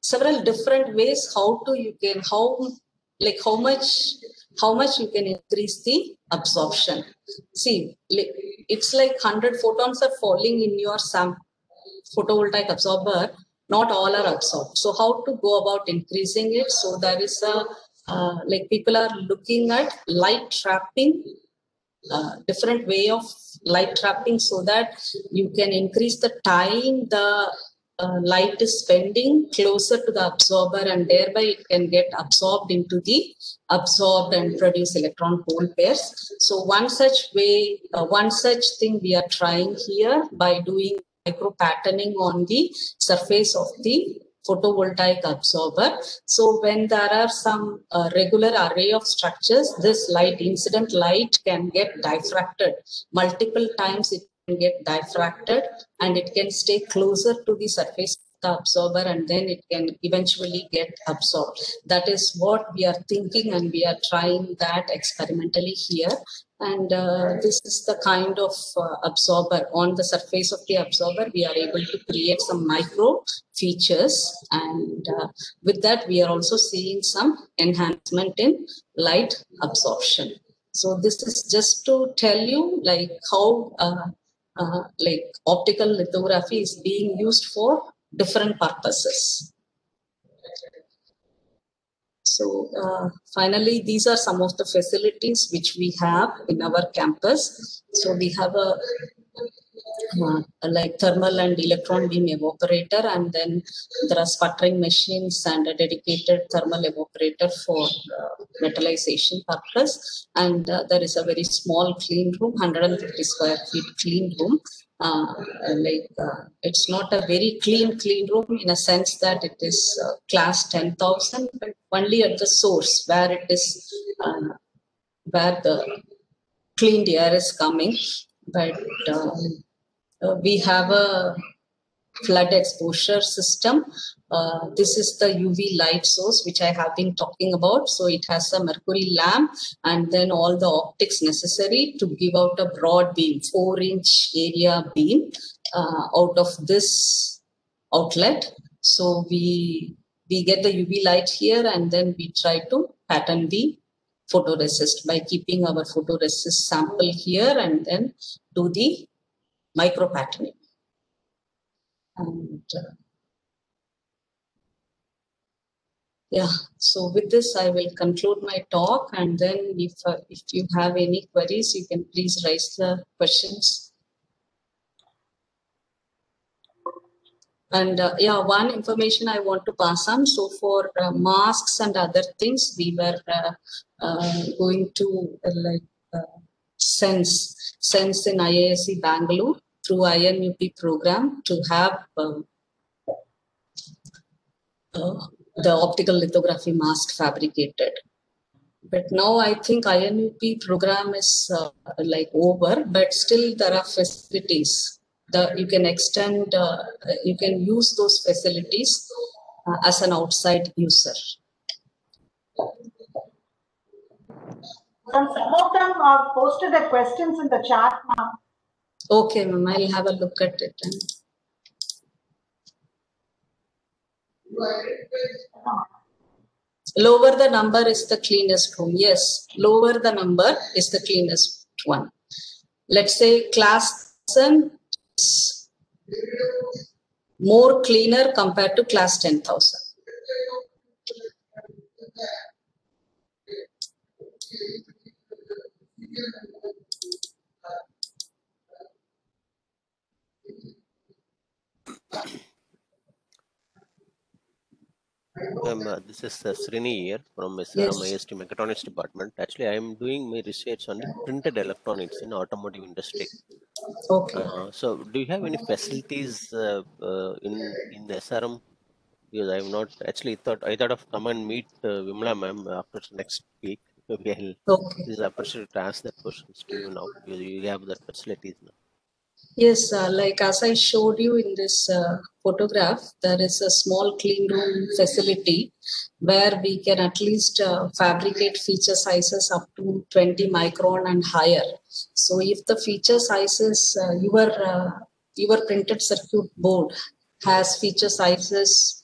several different ways how much you can increase the absorption. See, it's like 100 photons are falling in your photovoltaic absorber, not all are absorbed. So how to go about increasing it? So there is people are looking at light trapping, different way of light trapping, so that you can increase the time the light is bending closer to the absorber, and thereby it can get absorbed into the absorbed and produce electron hole pairs. So one such thing we are trying here by doing micro patterning on the surface of the photovoltaic absorber. So when there are some regular array of structures, this light, incident light, can get diffracted multiple times. It can get diffracted and it can stay closer to the surface of the absorber, and then it can eventually get absorbed. That is what we are thinking, and we are trying that experimentally here. And this is the kind of absorber. On the surface of the absorber, we are able to create some micro features, and with that we are also seeing some enhancement in light absorption. So this is just to tell you like how like optical lithography is being used for different purposes. So finally, these are some of the facilities which we have in our campus. So we have a like thermal and electron beam evaporator, and then there are sputtering machines and a dedicated thermal evaporator for metallization purpose. And there is a very small clean room, 150 square feet clean room. It's not a very clean room in a sense that it is class 10,000, but only at the source where it is where the cleaned air is coming. But we have a flood exposure system. This is the UV light source which I have been talking about. So it has a mercury lamp and then all the optics necessary to give out a broad beam, 4-inch area beam out of this outlet. So we get the UV light here, and then we try to pattern the photoresist by keeping our photoresist sample here and then do the micro patterning. And yeah, so with this I will conclude my talk, and then if you have any queries, you can please raise the questions. And yeah, one information I want to pass on. So for masks and other things, we were going to sense in IISc Bangalore through INUP program to have the optical lithography mask fabricated. But now I think INUP program is like over, but still there are facilities that you can extend, you can use those facilities as an outside user. Some of them have posted their questions in the chat now. Okay, ma'am, I'll have a look at it. Lower the number is the cleanest room. Yes, lower the number is the cleanest one. Let's say class 1000 is more cleaner compared to class 10,000. This is Srini here from SRM IST Mechatronics Department. Actually, I am doing my research on the printed electronics in automotive industry. Okay. So, do you have any facilities in SRM? Because I have not actually I thought of come and meet Vimla ma'am after next week. Maybe this is opportunity to ask that questions to you now because you have the facilities now. Yes, like as I showed you in this photograph, there is a small clean room facility where we can at least fabricate feature sizes up to 20 micron and higher. So if the feature sizes, your printed circuit board has feature sizes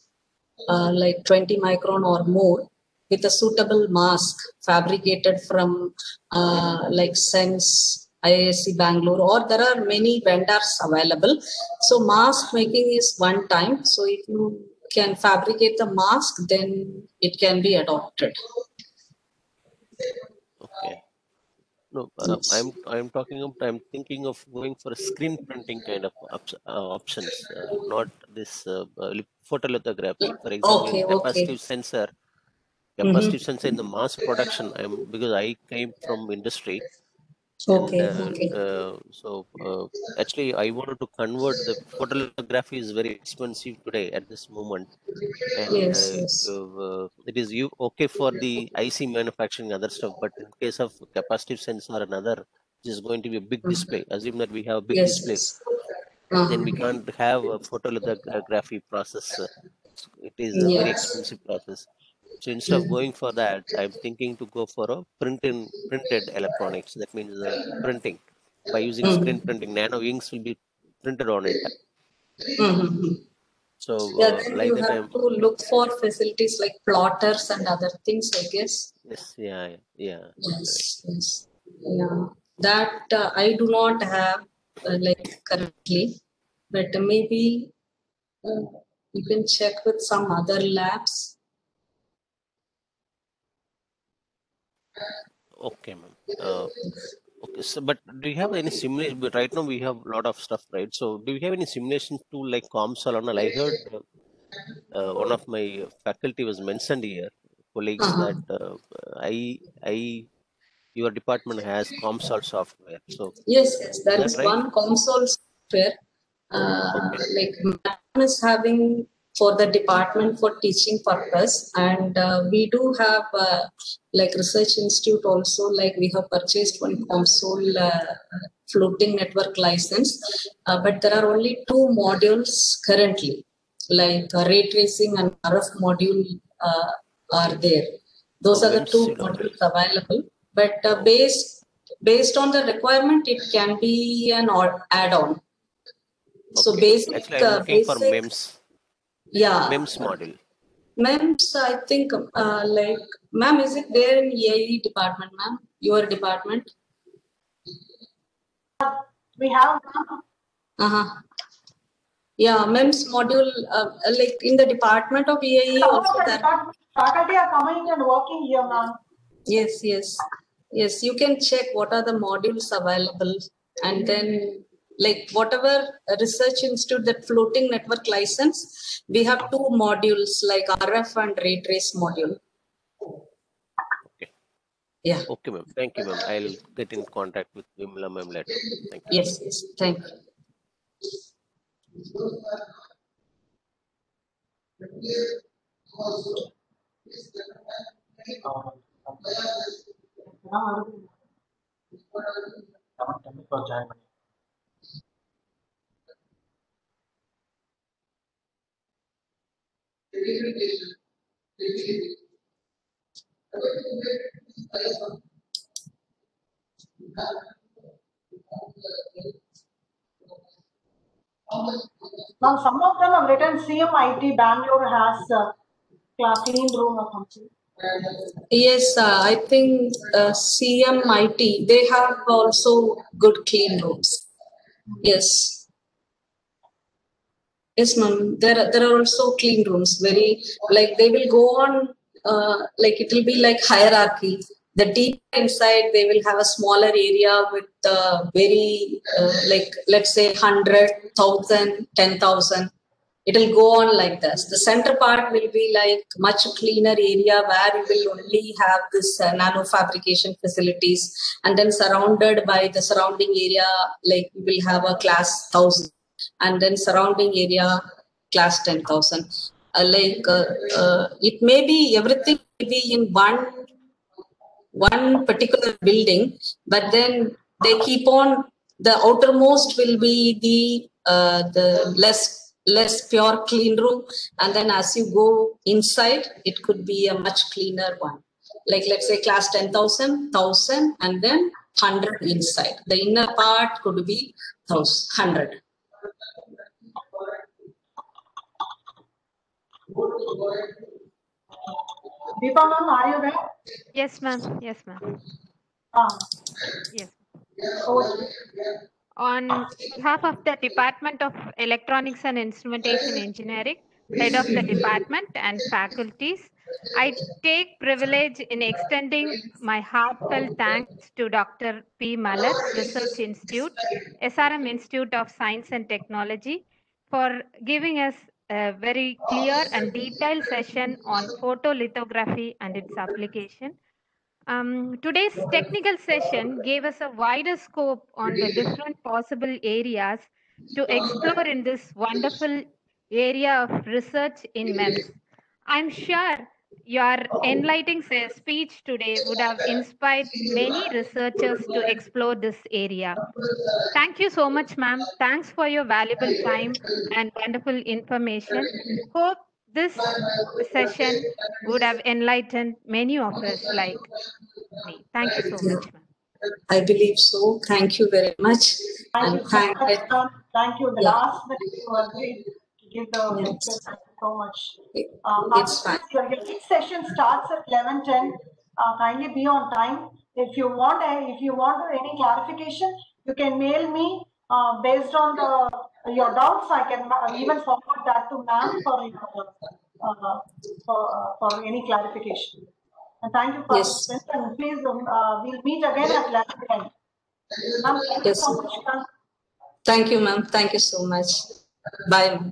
like 20 micron or more, with a suitable mask fabricated from like Sense, IISc Bangalore, or there are many vendors available. So mask making is one time. So if you can fabricate the mask, then it can be adopted. Okay. No, I'm talking about. I'm thinking of going for a screen printing kind of options, not this photolithography. For example, in Okay, okay. capacitive sensor in the mass production. Because I came from industry, and Okay, okay. actually I wanted to convert. The photolithography is very expensive today at this moment, and Yes, yes. it is okay for the IC manufacturing other stuff, but in case of capacitive sensor and other, which is going to be a big display. Assume that we have a big Yes, display, yes. then Uh-huh. we can't have a photolithography process. It is a very Yes. expensive process. So instead of Mm. going for that, I'm thinking to go for a printed electronics. That means printing by using screen Mm. printing. Nano inks will be printed on it. Mm-hmm. So Yeah, then like you that, have to look for facilities like plotters and other things, I guess. yes, yeah. Correct. Yes, yes. Yeah. That I do not have like currently, but maybe uh, you can check with some other labs. Okay, ma'am. Okay, so but do you have any simulation? But right now we have a lot of stuff, right? So do you have any simulation tool like COMSOL? I heard one of my faculty was mentioned here, colleagues, Uh-huh. that I your department has COMSOL software. So Yes, yes, is there that is right? one console software Okay, like MAM is having for the department for teaching purpose, and we do have like research institute also. Like we have purchased one console floating network license, but there are only two modules currently, like ray tracing and RF module are there. so Those are the MEMS two you don't have. modules available, but Oh, based on the requirement, it can be an add-on. So okay. Actually, I'm looking for basic, yeah. MEMS module. MEMS, I think, like, ma'am, is it there in EIE department, ma'am? Your department? We have Uh-huh. Yeah, MEMS module, like in the department of EIE some of also the there. department faculty are coming and working here, ma'am. Yes, yes. Yes, you can check what are the modules available, and then like whatever research institute, that floating network license, we have two modules like RF and ray trace module. Okay. Yeah. Okay, ma'am. Thank you, ma'am. I'll get in contact with Vimla ma'am later. Thank you. Yes, yes. Thank you. Ma'am, some of them have written CMIT Bangalore has clean room or something. Yes, I think CMIT, they have also good clean rooms. Yes. Yes, ma'am. There are also clean rooms. Very like they will go on. Like it will be like hierarchy. The deep inside, they will have a smaller area with very like let's say 100,000, 10,000. It will go on like this. The center part will be like much cleaner area where you will only have this nano fabrication facilities, and then surrounded by the surrounding area, like you will have a class 1,000, and then surrounding area class 10,000. It may be everything may be in one particular building, but then they keep on. The outermost will be the less pure clean room, and then as you go inside, it could be a much cleaner one. Like let's say class 10,000, 1,000, and then 100 inside. The inner part could be 1,000, 100. Deepa ma'am, are you there? Yes, ma'am. Yes, ma'am. Yes. Over to you. On behalf of the Department of Electronics and Instrumentation Engineering, head of the department and faculties, I take privilege in extending my heartfelt thanks to Dr. P. Malar Research Institute, SRM Institute of Science and Technology, for giving us a very clear and detailed session on photolithography and its application. Today's technical session gave us a wider scope on the different possible areas to explore in this wonderful area of research in MEMS. I'm sure your enlightening speech today would have inspired many researchers to explore this area. Thank you so much, ma'am. Thanks for your valuable time and wonderful information. Hope this session would have enlightened many of us like me. Thank you so much, ma'am. I believe so. Thank you very much. Thank you so much, ma'am. Thank you. The Yeah. last minute you agreed to give the lecture. Thank you so much. It's fine. Your next session starts at 11:10. Kindly be on time. If you want any clarification, you can mail me based on your doubts. I can even forward that to ma'am for any clarification. And thank you, participants. And please, we'll meet again at 11:10. Ma'am, thank you so much, ma'am. Thank you, ma'am. Thank you so much. Bye.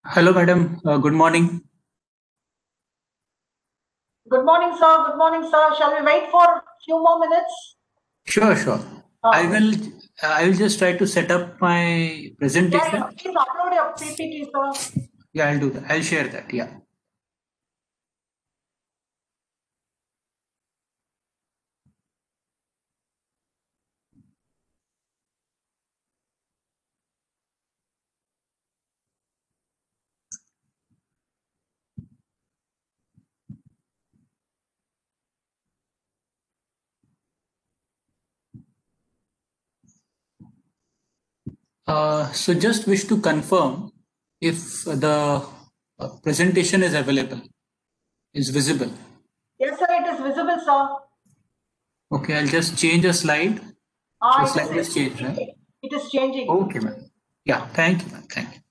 Hello, madam. Good morning. Good morning, sir. Good morning, sir. Shall we wait for a few more minutes? Sure, sure. I will just try to set up my presentation. Yeah, please upload your PPT, sir. Yeah, I'll do that. I'll share that. Yeah. So just wish to confirm if the presentation is available, is visible. Yes, sir. It is visible, sir. Okay, I'll just change a slide. So slide is changed, right? It is changing. Okay, ma'am. Yeah, thank you, ma'am. Thank you.